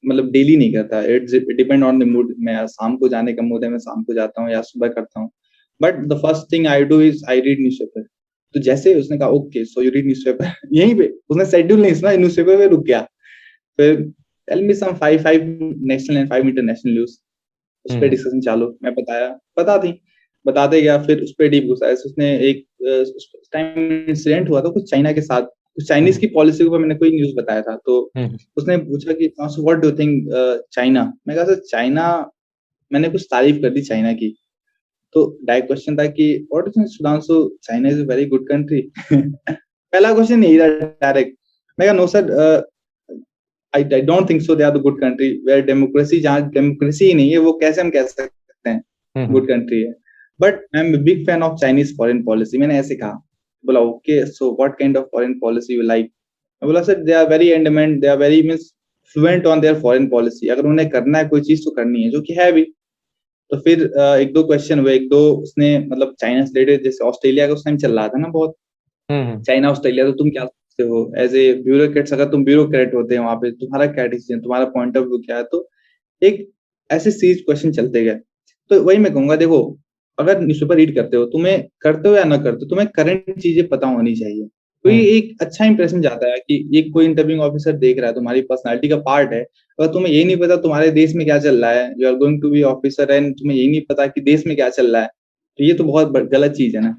मतलब डेली नहीं करता, it's depend on the mood. मैं शाम को जाने का मूड है, मैं शाम को जाता हूँ या सुबह करता हूँ। But the first thing I do is I read newspaper. तो जैसे उसने कहा okay so you read newspaper, यहीं पे उसने शेड्यूल नहीं सुना, न्यूज़पेपर पे रुक गया। फिर tell me some five national and 5 international news, उस पे डिस्कशन चालू। मैं बताया, पता थी, बताते गया। फिर उस पे डीप घुसा। ऐसे उसने एक उस टाइम इंसिडेंट हुआ था कुछ चाइना के साथ, कुछ चाइनीज की पॉलिसी के ऊपर मैंने कोई न्यूज़ बताया था। तो उसने पूछा कि what do you think China. मैं कहा सर चाइना, मैंने कुछ तारीफ कर दी चाइना की। तो डायरेक्ट क्वेश्चन था कि what do you think Sudhanshu, China is a very good country. पहला क्वेश्चन यही था डायरेक्ट। मैं कहा no sir, I don't think so they are the good country where democracy, जहाँ डेमोक्रेसी ही नहीं है, वो कैसे हम कह सकते हैं गुड कंट्री है। But I am big fan of Chinese foreign policy, मैंने ऐसे कहा। बोला okay so what kind of foreign policy you like. मैं बोला sir they are very adamant, they are very means fluent on their foreign policy, अगर उन्हें करना है कोई चीज तो करनी है, जो कि है भी। तो फिर एक दो क्वेश्चन हुए, एक दो उसने मतलब चाइना से रिलेटेड, जैसे ऑस्ट्रेलिया का उस टाइम चल रहा था ना बहुत, चाइना ऑस्ट्रेलिया, तो तुम क्या सोचते हो एज ए ब्यूरोक्रेट्स, अगर तुम ब्यूरोक्रेट होते हैं वहां पे, तुम्हारा क्या डिसीजन, तुम्हारा पॉइंट ऑफ व्यू क्या है। तो एक ऐसे सीरीज क्वेश्चन चलते गए। तो वही मैं कहूंगा, देखो अगर न्यूज़पेपर रीड करते हो, तुम्हें करते हो या ना करते हो, तुम्हें करंट चीजें पता होनी चाहिए। तो ये एक अच्छा इंप्रेशन जाता है कि एक कोई इंटरव्यूइंग ऑफिसर देख रहा है, तुम्हारी पर्सनालिटी का पार्ट है। अगर तुम्हें ये नहीं पता तुम्हारे देश में क्या चल रहा है, you are going to be officer and तुम्हें ये नहीं पता कि देश में क्या चल रहा है, तो ये तो बहुत गलत चीज है ना।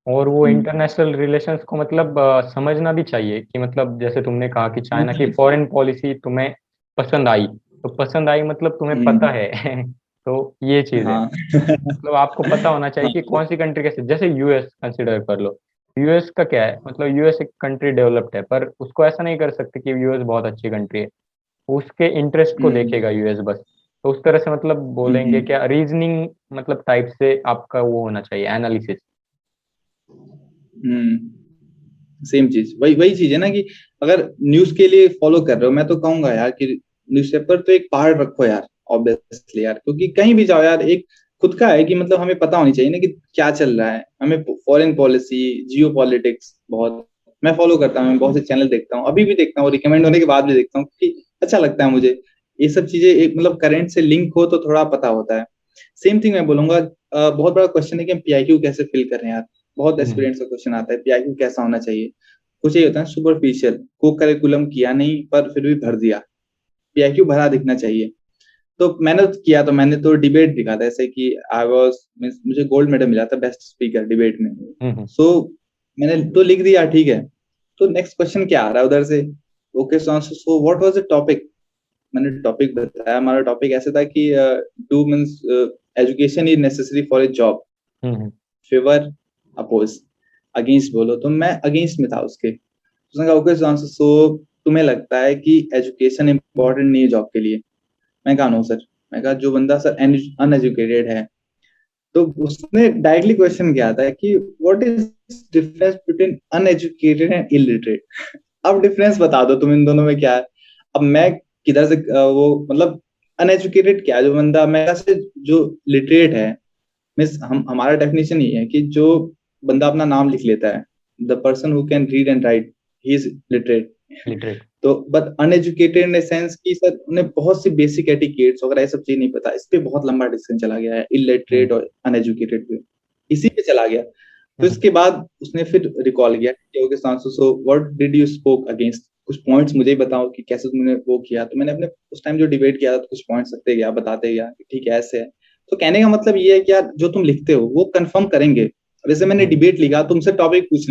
और वो इंटरनेशनल रिलेशंस को मतलब समझना भी चाहिए कि मतलब जैसे तुमने कहा कि चाइना की फॉरेन पॉलिसी तुम्हें पसंद आई, तो पसंद आई मतलब तुम्हें पता है। तो ये चीज़ है, हाँ। मतलब आपको पता होना चाहिए हाँ, कि कौन सी कंट्री कैसे, जैसे यूएस कंसिडर कर लो। यूएस का क्या है, मतलब यूएस एक कंट्री डेवलप्ड है, पर उसको ऐसा नहीं कर सकते कि यूएस बहुत अच्छी कंट्री है। उसके इंटरेस्ट को देखेगा यूएस बस। तो उस तरह से मतलब बोलेंगे क्या, रीजनिंग मतलब टाइप से आपका वो होना चाहिए एनालिसिस। सेम चीज, वही वही चीज है ना कि अगर न्यूज के लिए फॉलो कर रहे हो, मैं तो कहूंगा यार कि न्यूज़पेपर तो एक पार्ट रखो यार, ऑब्वियसली यार, क्योंकि कहीं भी जाओ यार, एक खुद का है कि मतलब हमें पता होनी चाहिए ना कि क्या चल रहा है। हमें फॉरेन पॉलिसी, जियो पॉलिटिक्स बहुत मैं फॉलो करता हूँ, मैं बहुत से चैनल देखता हूँ, अभी भी देखता हूँ, रिकमेंड होने के बाद भी देखता हूँ, क्योंकि अच्छा लगता है मुझे। ये सब चीजें एक मतलब करंट से लिंक हो तो थोड़ा पता होता है। सेम थिंग मैं बोलूंगा, बहुत बड़ा क्वेश्चन है कि हम पीआईक्यू कैसे फिल कर रहे हैं यार। बहुत एक्सपीरियंस का क्वेश्चन आता है, पीआईक्यू कैसा होना चाहिए। कुछ ये होता है सुपरफिशियल, को करिकुलम किया नहीं पर फिर भी भर दिया, पीआईक्यू भरा दिखना चाहिए। तो मैंने किया, तो मैंने तो डिबेट दिखा था, ऐसे कि आई वाज, मुझे गोल्ड मेडल मिला था बेस्ट स्पीकर डिबेट में। सो मैंने तो लिख दिया, ठीक है। तो नेक्स्ट क्वेश्चन क्या आ रहा है उधर से, okay so what was the topic. मैंने टॉपिक बताया, हमारा टॉपिक ऐसे था कि do means education is necessary for a job, favour, oppose, against बोलो। तो मैं अगेंस्ट में था उसके। उसने कहा ओके सो तुम्हें लगता है कि एजुकेशन इम्पोर्टेंट नहीं है जॉब के लिए? मैं कहा नो सर। मैं कहा जो बंदा सर अनएजुकेटेड है, तो उसने डायरेक्टली क्वेश्चन किया था कि what is difference between uneducated and illiterate? अब डिफरेंस बता दो तुम इन दोनों में क्या है। अब मैं किधर से वो मतलब अनएजुकेटेड क्या है? जो बंदा मैं से जो लिटरेट है, मीन्स हम हमारा डेफिनेशन ये है कि जो बंदा अपना नाम लिख लेता है, the person who can read and right, he is literate. Literate. तो बट अनएजुकेटेड इन सेंस की सर उन्हें बहुत सी बेसिक एटिकेट्स वगैरह ये सब चीज नहीं पता। इस पे बहुत लंबा डिस्कशन चला गया है इलिटरेट और अनएजुकेटेड पे, इसी पे चला गया। तो इसके बाद उसने फिर रिकॉल किया कि okay Sansu, so what did you spoke against? कुछ पॉइंट्स मुझे ही बताओ कि कैसे तुमने वो किया। तो मैंने अपने उस टाइम जो डिबेट किया था तो कुछ पॉइंट्स रखते गया, बताते गया कि ठीक है ऐसे है। तो कहने का मतलब ये है कि यार जो तुम लिखते हो वो कंफर्म करेंगे। जैसे मैंने डिबेट लिखा, तुमसे टॉपिक पूछ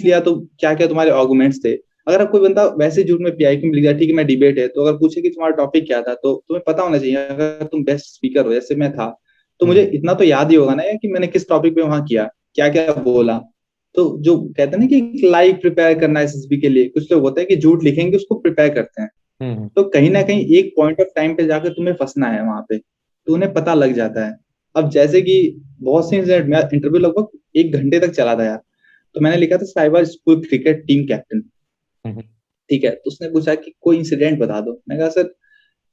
लिया तो क्या क्या तुम्हारे आर्गुमेंट्स थे। अगर अब कोई बंदा वैसे झूठ में पीआईक्यू में लिख दिया ठीक है मैं डिबेट है, तो अगर पूछे कि तुम्हारा टॉपिक क्या था तो तुम्हें पता होना चाहिए। अगर तुम बेस्ट स्पीकर हो जैसे मैं था, तो मुझे इतना तो याद ही होगा ना कि मैंने किस टॉपिक पे वहां किया, क्या क्या बोला। तो जो कहते हैं ना कि लाइव प्रिपेयर करना एसएसबी के लिए, कुछ लोग होते हैं कि झूठ लिखेंगे उसको प्रिपेयर करते हैं। तो कहीं ना कहीं एक पॉइंट ऑफ टाइम पे जाकर तुम्हें फंसना है वहां पे, तो उन्हें पता लग जाता है। अब जैसे कि बहुत सी इंटरव्यू लगभग 1 घंटे तक चला था यार। तो मैंने लिखा था cyber school cricket team captain. ठीक है, तो उसने पूछा कि कोई इंसिडेंट बता दो। मैं कहा sir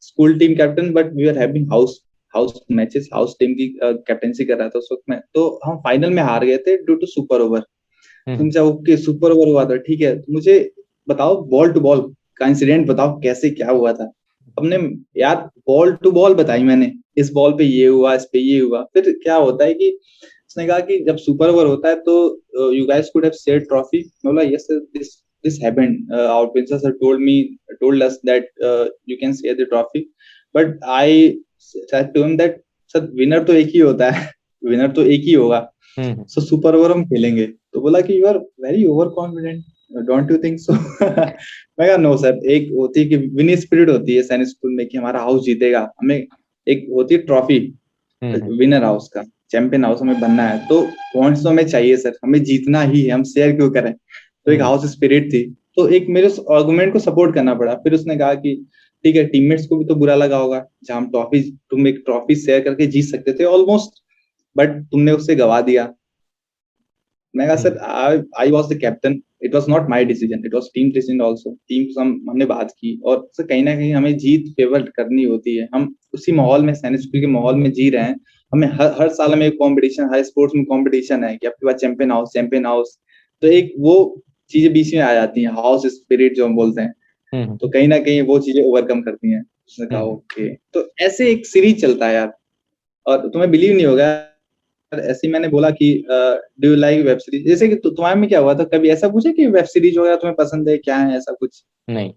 school team captain, but we are having house house matches, house team की कैप्टनसी कर रहा था उस वक्त में। तो हम फाइनल में हार गए थे ड्यू टू सुपर ओवर। तुम चाहे ओके सुपर ओवर हुआ था, ठीक है, तो मुझे बताओ बॉल टू बॉल का इंसिडेंट बताओ, कैसे क्या हुआ था। हमने यार बॉल टू बॉल बताई मैंने, इस बॉल पे ये हुआ, इस पे ये हुआ। फिर क्या होता है कि उसने कहा कि जब सुपर ओवर होता है तो you guys could have share trophy. मैं बोला yes sir, this happened. Our princess had told us that you can share the trophy, but I said to him that sir winner तो एक ही होता है, winner तो एक ही होगा, सो सुपर ओवर हम खेलेंगे। तो बोला कि you are very over confident, don't you think so? मैं कहा नो सर, एक होती है कि विनिंग स्पिरिट होती है सैनिक स्कूल में कि हमारा हाउस जीतेगा। हमें एक होती है ट्रॉफी विनर हाउस का, चैंपियन हाउस हमें बनना है, तो पॉइंट्स तो हमें चाहिए सर, हमें जीतना ही है, हम शेयर क्यों करें। तो एक हाउस स्पिरिट थी, तो एक मेरे उस आर्गुमेंट को सपोर्ट करना पड़ा। फिर उसने कहा कि ठीक है टीममेट्स को भी तो बुरा लगा होगा, जहां हम तुम एक ट्रॉफी शेयर करके जीत सकते थे ऑलमोस्ट, बट तुमने उससे गवा दिया। मैं कहा sir I was the captain, it was not my decision, it was team decision also. Team हमने बात की, और सर कहीं ना कहीं हमें जीत फेवर करनी होती है। हम उसी माहौल में, सैनिक स्कूल के माहौल में जी रहे हैं। हमें हर साल में एक कंपटीशन, हर स्पोर्ट्स में कंपटीशन है कि आपके पास चैंपियन हाउस। तो एक वो चीजें बीच में आ जाती हैं, हाउस स्पिरिट जो हम बोलते हैं, तो कहीं ना कहीं वो चीजें ओवरकम करती हैं। उसने कहा ओके, तो ऐसे एक सीरीज चलता है यार। और तुम्हें बिलीव नहीं होगा, ऐसे ही मैंने बोला कि do you like web series, जैसे कि तुम्हारे में क्या हुआ था, कभी ऐसा पूछा कि वेब सीरीज वगैरह तुम्हें पसंद है क्या है, ऐसा कुछ? नहीं।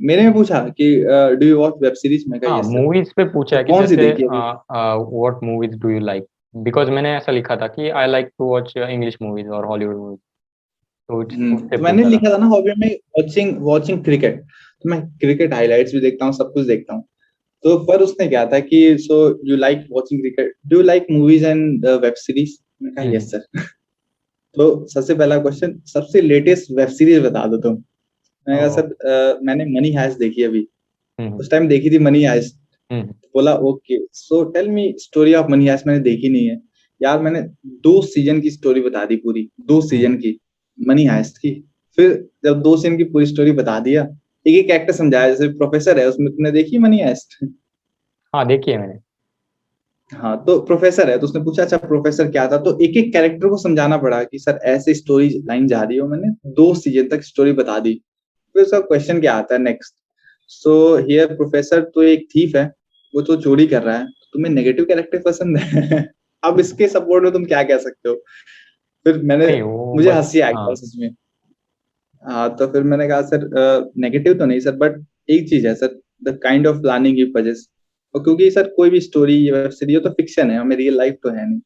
मेरे में पूछा कि do you watch web series? मैं कहा हाँ, यस सर। मूवीज पे पूछा तो है कि कौन सी जैसे देखी अभी? What movies do you like, because मैंने ऐसा लिखा था कि I like to watch English movies और हॉलीवुड मूवीज, तो उससे तो मैंने पूछा था। लिखा था ना हॉबी में वॉचिंग वॉचिंग क्रिकेट। तो मैं क्रिकेट हाइलाइट्स भी देखता हूँ, सब कुछ देखता हूँ। तो पर उसने क्या था कि so you like watching cricket, do you like movies and web series? मैं कहा यस सर। तो सबसे पहला क्वेश्चन, सबसे लेटेस्ट वेब सीरीज बता दो तुम। मैं कहा सर मैंने मनी हाइस्ट देखी अभी, उस टाइम देखी थी मनी हाइस्ट। बोला okay so tell me story of money heist. मैंने देखी नहीं है यार। मैंने 2 सीजन की स्टोरी बता दी पूरी, 2 सीजन की मनी हाइस्ट की। फिर जब 2 सीजन की पूरी स्टोरी बता दिया, एक एक कैरेक्टर समझाया, जैसे प्रोफेसर है उसमें, तुमने देखी मनी हाइस्ट? हाँ, देखी है मैंने। हाँ, तो प्रोफेसर है तो उसने पूछा अच्छा प्रोफेसर क्या था, तो एक एक कैरेक्टर को समझाना पड़ा कि सर ऐसे स्टोरी लाइन जा रही हो। मैंने 2 सीजन तक स्टोरी बता दी। फिर उसका क्वेश्चन क्या आता है नेक्स्ट, सो हियर प्रोफेसर तो एक थीफ है, वो तो चोरी कर रहा है, तो तुम्हें नेगेटिव कैरेक्टर पसंद है? अब इसके सपोर्ट में तुम क्या कह सकते हो? फिर मैंने, नहीं, वो मुझे बस। हंसी आ गया हाँ। सच में। हाँ, तो फिर मैंने कहा सर नेगेटिव तो नहीं सर, बट एक चीज है sir, the kind of planning you possess. और क्योंकि सर कोई भी स्टोरी या वेब सीरीज तो फिक्शन है, हमें रियल लाइफ तो है नहीं,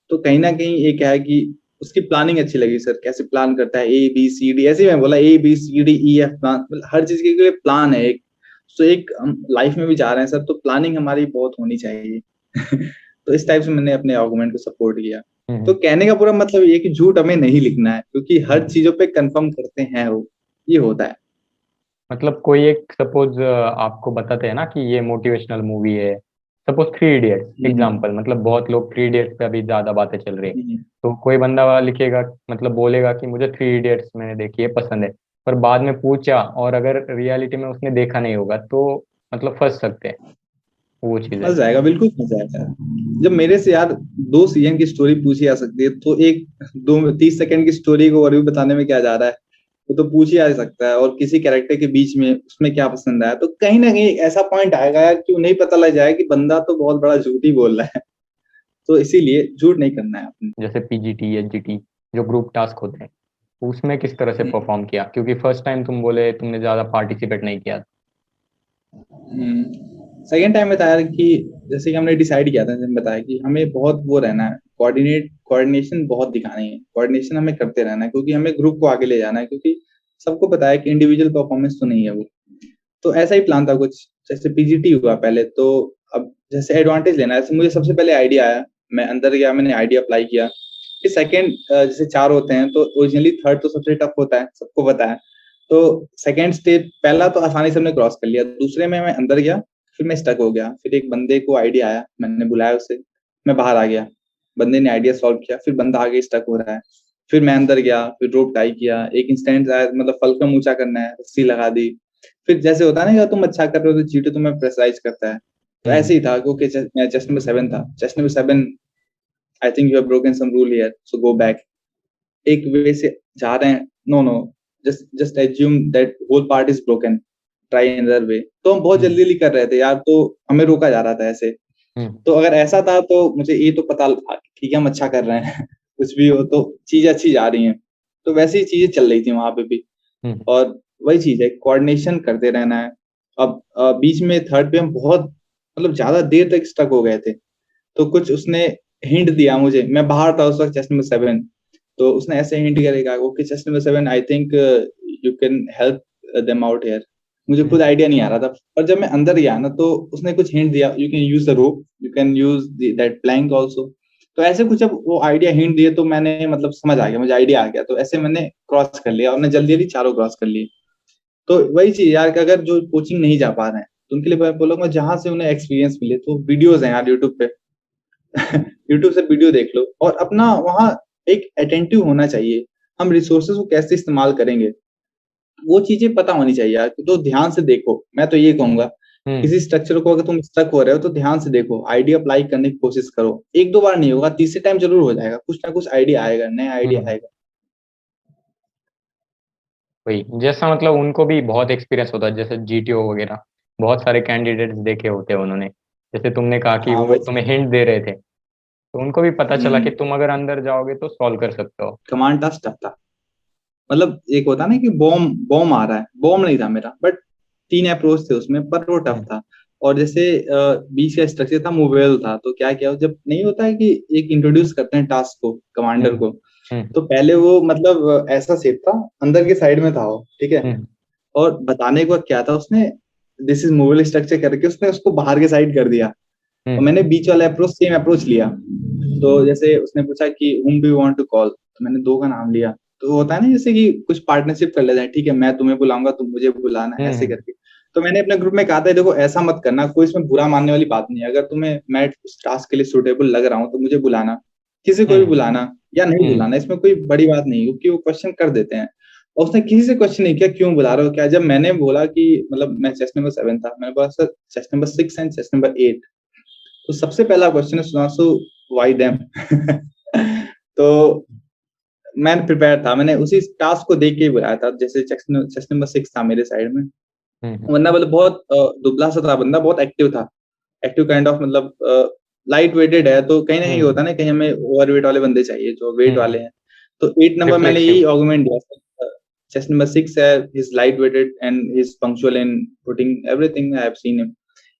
तो कहीं ना कहीं ये क्या है कि उसकी प्लानिंग अच्छी लगी सर, कैसे प्लान करता है ABCD, ऐसे ही मैं बोला ABCDEF प्लान, मतलब हर चीज के लिए प्लान है एक। तो एक हम लाइफ में भी जा रहे हैं सर, तो प्लानिंग हमारी बहुत होनी चाहिए। तो इस टाइप से मैंने अपने आर्गुमेंट को सपोर्ट किया। तो कहने का पूरा मतलब ये है कि झूठ हमें नहीं लिखना है, क्योंकि हर चीजों पे कंफर्म करते हैं वो, ये होता है। मतलब कोई एक सपोज आपको बताते हैं ना कि ये मोटिवेशनल मूवी है, सपोज थ्री इडियट्स हम्म, एग्जांपल, मतलब बहुत लोग थ्री इडियट्स पे अभी ज्यादा बातें चल रही है। हम्म, तो कोई बंदा लिखेगा, मतलब बोलेगा कि मुझे थ्री इडियट्स मैंने देखी है, पसंद है, पर बाद में पूछा और अगर रियलिटी में उसने देखा नहीं होगा तो मतलब फंस सकते हैं, वो चीज़ है। फंस जाएगा, बिल्कुल फंस जाएगा। जब मेरे से यार 2 सीजन की स्टोरी पूछी जा सकती है, तो एक 30 सेकंड की स्टोरी को ओवरव्यू बताने में क्या जा रहा है, वो तो पूछ ही आ सकता है। और किसी कैरेक्टर के बीच में उसमें क्या पसंद आया, तो कहीं ना कहीं ऐसा पॉइंट आएगा यार कि नहीं पता लग जाए कि बंदा तो बहुत बड़ा झूठ ही बोल रहा है। तो इसीलिए झूठ नहीं करना है अपने। जैसे पीजीटी एचजीटी जो ग्रुप टास्क होते हैं, उसमें किस तरह से परफॉर्म किया, क्योंकि फर्स्ट टाइम तुम बोले तुमने ज्यादा पार्टिसिपेट नहीं किया। सेकेंड टाइम में था यार कि जैसे कि हमने डिसाइड किया था, जैसे मैंने बताया कि हमें बहुत वो रहना है, कोऑर्डिनेशन बहुत दिखानी है, कोऑर्डिनेशन हमें करते रहना है, क्योंकि हमें ग्रुप को आगे ले जाना है, क्योंकि सबको पता है कि इंडिविजुअल परफॉर्मेंस तो नहीं है वो। तो ऐसा ही प्लान था कुछ, जैसे पीजीटी हुआ पहले तो। अब जैसे एडवांटेज लेना है, जैसे मुझे सबसे पहले आइडिया आया, मैं अंदर गया, मैंने आइडिया अप्लाई किया। फिर सेकंड, जैसे 4 होते हैं तो ओरिजिनली थर्ड तो सबसे टफ होता है, सबको पता है। तो सेकंड स्टेज पहला तो आसानी से हमने क्रॉस कर लिया, दूसरे में मैं अंदर गया, फिर मैं स्टक हो गया। फिर एक बंदे को आइडिया आया, मैंने बुलाया उसे, मैं बाहर आ गया, बंदे ने आइडिया सॉल्व किया, फिर बंदा आगे स्टक हो रहा है। फिर मैं अंदर गया, फिर रोप टाई किया, एक इंस्टेंट आया, मतलब फलकम ऊंचा करना है, रस्सी लगा दी। फिर जैसे होता है ना, अगर तुम अच्छा कर रहे हो तो चींटू तुम्हें प्रेशराइज करता है। तो ऐसे ही था, क्योंकि मैं चेस्ट नंबर 7 था, chest number 7, I think you have broken some rule here, so go back. एक वे से जा रहे हैं, no no, just assume that whole part is broken, try another way. तो हम बहुत जल्दी हम्म। जल्दी कर रहे थे यार, तो हमें रोका जा रहा था ऐसे। हम्म। तो अगर ऐसा था तो मुझे ये तो पता था कि ठीक है हम अच्छा कर रहे हैं। कुछ भी हो तो चीजें अच्छी जा रही हैं। तो वैसी ही चीजें चल रही थी वहां पे भी। हम्म। और वही चीज है, कोऑर्डिनेशन करते रहना है। अब बीच में थर्ड पे हम बहुत, मतलब ज्यादा देर तक स्टक हो गए थे। तो कुछ उसने हिंट दिया मुझे, मैं बाहर था उस वक्त, चेस्ट नंबर 7। तो उसने ऐसे हिंट करेगा, okay chest number 7, I think you can help them out here. मुझे खुद हम्म। आइडिया नहीं आ रहा था, पर जब मैं अंदर गया ना, तो उसने कुछ हिंट दिया, you can use the rope, you can use that plank also. तो ऐसे कुछ, जब वो आइडिया हिंट दिए तो मैंने मतलब समझ आ गया, मुझे आइडिया आ गया, तो ऐसे मैंने क्रॉस कर लिया, और मैं जल्दी जल्दी चारों क्रॉस कर लिए। तो वही चीज यार कि अगर जो कोचिंग नहीं जा पा रहे हैं, तो उनके लिए मैं बोलूंगा जहां से उन्हें एक्सपीरियंस मिले, तो वीडियोज हैं यार यूट्यूब पे। यूट्यूब से वीडियो देख लो, और अपना वहाँ एक अटेंटिव होना चाहिए। हम रिसोर्सेज को कैसे इस्तेमाल करेंगे, वो चीजें पता होनी चाहिए यार। तो ध्यान से देखो, मैं तो ये कहूंगा, हम्म। किसी स्ट्रक्चर को अगर तुम स्टक हो रहे हो तो ध्यान से देखो, आइडिया अप्लाई करने की कोशिश करो। एक दो बार नहीं होगा, तीसरे टाइम जरूर हो जाएगा, कुछ ना कुछ आइडिया आएगा, नया आइडिया हम्म। आएगा। वही, जैसा मतलब उनको भी बहुत एक्सपीरियंस होता है, जैसे जीटीओ वगैरह बहुत सारे कैंडिडेट्स देखे होते हैं उन्होंने। जैसे तुमने कहा कि हाँ वो वैसे। तुम्हें हिंट दे रहे थे, तो उनको भी पता चला कि हम्म। तुम अगर अंदर जाओगे तो सॉल्व कर सकते हो। कमांड टास्क टफ था, मतलब एक होता ना कि बॉम्ब बॉम्ब आ रहा है, बॉम्ब नहीं था मेरा, बट 3 अप्रोच थे उसमें, पर वो टफ हम्म। था। और जैसे बीच का स्ट्रक्चर था, मूवेबल था, तो क्या किया, जब नहीं होता है कि एक इंट्रोड्यूस करते हैं टास्क को, कमांडर हम्म। को। हम्म। तो पहले वो मतलब ऐसा सेट था, अंदर के साइड में था वो, ठीक है। हम्म। और बताने को क्या था, उसने दिस इज मूवेबल स्ट्रक्चर करके उसने उसको बाहर के साइड कर दिया। और हम्म। मैंने बीच वाला अप्रोच, सेम अप्रोच लिया। तो जैसे उसने पूछा कि whom do you want to call, तो मैंने 2 का नाम लिया। तो होता है ना जैसे कि कुछ पार्टनरशिप कर लेते हैं, ठीक है मैं तुम्हें बुलाऊंगा, तुम मुझे बुलाना, ऐसे हम्म। करके। तो मैंने अपने ग्रुप में कहा था, देखो ऐसा मत करना, कोई इसमें बुरा मानने वाली बात नहीं है, अगर तुम्हें मैं उस टास्क के लिए सुटेबल लग रहा हूँ तो मुझे बुलाना, किसी को भी हम्म। बुलाना या नहीं हम्म। बुलाना, इसमें कोई बड़ी बात नहीं है, क्योंकि वो क्वेश्चन कर देते हैं। और उसने किसी से क्वेश्चन नहीं किया क्यों बुला रहे हो क्या। जब मैंने बोला कि मतलब मैं चेस्ट नंबर 7 था, मैंने बोला sir chest number 6 and chest number 8। तो सबसे पहला क्वेश्चन है सुनासु, व्हाई देम। तो मैं प्रिपेयर था, मैंने उसी टास्क को देख के ही बुलाया था, जैसे चेस्ट नंबर 6 था मेरे साइड में। हम्म। वरना मतलब बहुत दुबला सा था बंदा, बहुत एक्टिव था, एक्टिव काइंड ऑफ, मतलब लाइट वेटेड है, तो कहीं ना कहीं हम्म। होता है ना, कहीं हमें ओवर वेट वाले बंदे चाहिए जो वेट वाले हम्म। हैं। तो 8 नंबर मैंने यही रिफ्लेक्सिव। आर्गुमेंट दिया, चेस्ट नंबर 6 है, he is light weighted and he is punctual in putting everything, I have seen him.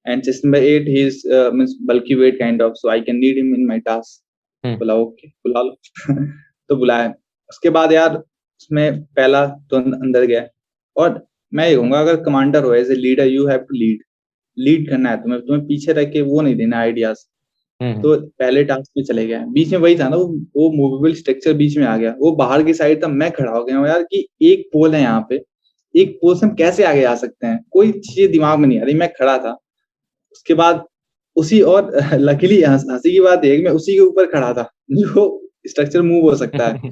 And chest number 8 he is means bulky weight kind of, so I can need him in my task. Hmm. बुलाओ, okay बुला लो। तो बुलाया। उसके बाद यार उसमें पहला तो अंदर गया। और मैं ये कहूंगा, अगर कमांडर हो, as a leader, you have to lead, lead करना है तुम्हें, तुम्हें पीछे रह के वो नहीं देना आइडियाज। तो पहले टास्क में चले गए, बीच में वही था ना, वो मूवेबल स्ट्रक्चर बीच में आ गया, वो बाहर की साइड था, मैं खड़ा हो गया हूँ यार कि एक पोल है यहाँ पे, एक पोल से हम कैसे आगे आ सकते हैं, कोई चीज दिमाग में नहीं आ रही, मैं खड़ा था। उसके बाद उसी और लकीली हंसी की बात है कि मैं उसी के ऊपर खड़ा था जो स्ट्रक्चर मूव हो सकता है।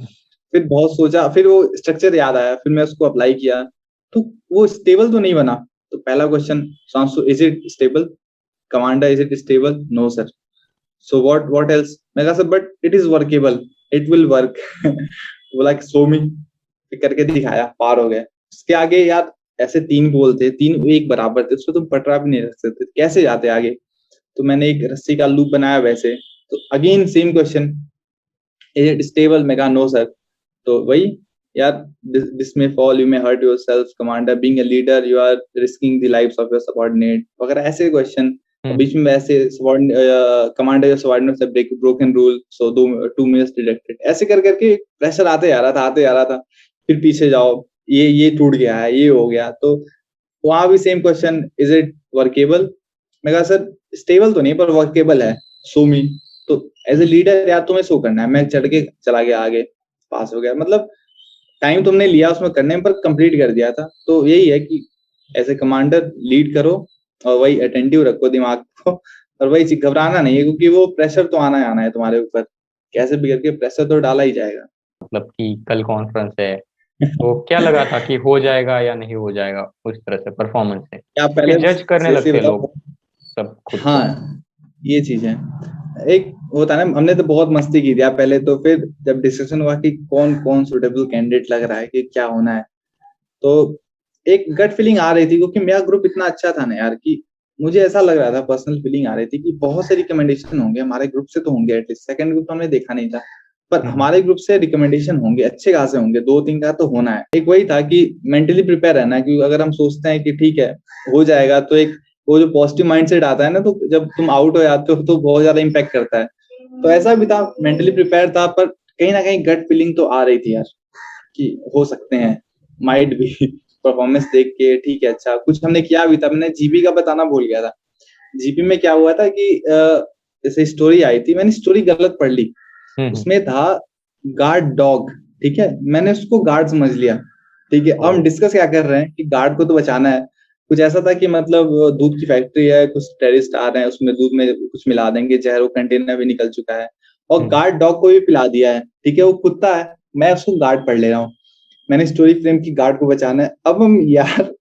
फिर बहुत सोचा, फिर वो स्ट्रक्चर याद आया, फिर मैं उसको अप्लाई किया, तो वो स्टेबल तो नहीं बना। तो पहला question, is it stable? Commander, is it stable? No sir. So what else? मैं कहा sir but it is workable, it will work. बोला कि शो मी, करके दिखाया, पार हो गए। उसके आगे यार ऐसे 3 पोल थे, 3 एक बराबर थे, उसको तुम पटरा भी नहीं रख सकते, कैसे जाते आगे? तो मैंने एक रस्सी का लूप बनाया वैसे। तो again same question, is it stable? मैं कहा नो सर। तो वही यार, दिस में fall, you may hurt yourself, commander being a leader you are risking the lives of your subordinate, वगैरह ऐसे क्वेश्चन। बीच में ऐसे commander your subordinates have broken rule so 2 minutes deducted, ऐसे कर करके प्रेशर आते आ रहा था। फिर पीछे जाओ, ये टूट गया है, ये हो गया। तो वहां भी same question, is it workable? मैं कहा सर स्टेबल तो नहीं पर वर्केबल है, शो मी। तो एज ए लीडर यार तुम्हें शो करना है, मैं चढ़ के चला गया आगे, पास हो गया। मतलब टाइम तुमने लिया उसमें करने में, पर कंप्लीट कर दिया था। तो यही है कि एज ए कमांडर लीड करो और वही अटेंटिव रखो दिमाग को, और वही घबराना नहीं है, क्योंकि वो प्रेशर तो आना ही आना है तुम्हारे ऊपर, कैसे भी करके प्रेशर तो डाला ही जाएगा। मतलब कि कल कॉन्फ्रेंस है, तो क्या लगा था कि हो जाएगा या नहीं हो जाएगा उस तरह से परफॉर्मेंस से, क्या क्योंकि पहले जज करने से लगते हैं बताओ? लोग सब खुद को। हाँ, ये चीज है। एक होता है ना, हमने तो बहुत मस्ती की थी यार पहले, तो फिर जब डिस्कशन हुआ कि कौन कौन सुटेबल कैंडिडेट लग रहा है कि क्या होना है, तो एक गट फीलिंग आ रही थी, क्योंकि मेरा ग्रुप इतना अच्छा था ना यार, कि मुझे ऐसा लग रहा था, पर्सनल फीलिंग आ रही थी कि बहुत से रिकमेंडेशन होंगे हमारे ग्रुप से, तो होंगे एटलीस्ट, सेकंड ग्रुप तो हमने देखा नहीं था, पर हमारे ग्रुप से रिकमेंडेशन होंगे, अच्छे खासे होंगे, 2-3 का तो होना है। एक वही था कि मेंटली प्रिपेयर रहना, क्योंकि अगर हम सोचते हैं कि ठीक है हो जाएगा, तो एक वो जो पॉजिटिव माइंडसेट आता है ना, तो जब तुम आउट हो जाते हो तो बहुत ज्यादा इम्पैक्ट करता है। तो ऐसा भी था, मेंटली प्रिपेयर था, पर कहीं ना कहीं गट फीलिंग तो आ रही थी यार कि हो सकते हैं, माइट भी। परफॉर्मेंस देख के ठीक है, अच्छा कुछ हमने किया भी था। मैंने जीबी का बताना भूल गया था। जीबी में क्या हुआ था कि जैसे स्टोरी आई थी, मैंने स्टोरी गलत पढ़ ली। उसमें था गार्ड डॉग, ठीक है, मैंने उसको गार्ड समझ लिया। ठीक है, अब हम डिस्कस क्या कर रहे हैं कि गार्ड को तो बचाना है। कुछ ऐसा था कि मतलब दूध की फैक्ट्री है, कुछ टेररिस्ट आ रहे हैं, उसमें दूध में कुछ मिला देंगे जहर, वो कंटेनर भी निकल चुका है, और गार्ड डॉग को भी पिला दिया है। ठीक है, वो कुत्ता है, मैं उसको गार्ड पढ़ ले रहा हूँ। मैंने स्टोरी फ्रेम की गार्ड को बचाना है। अब हम यार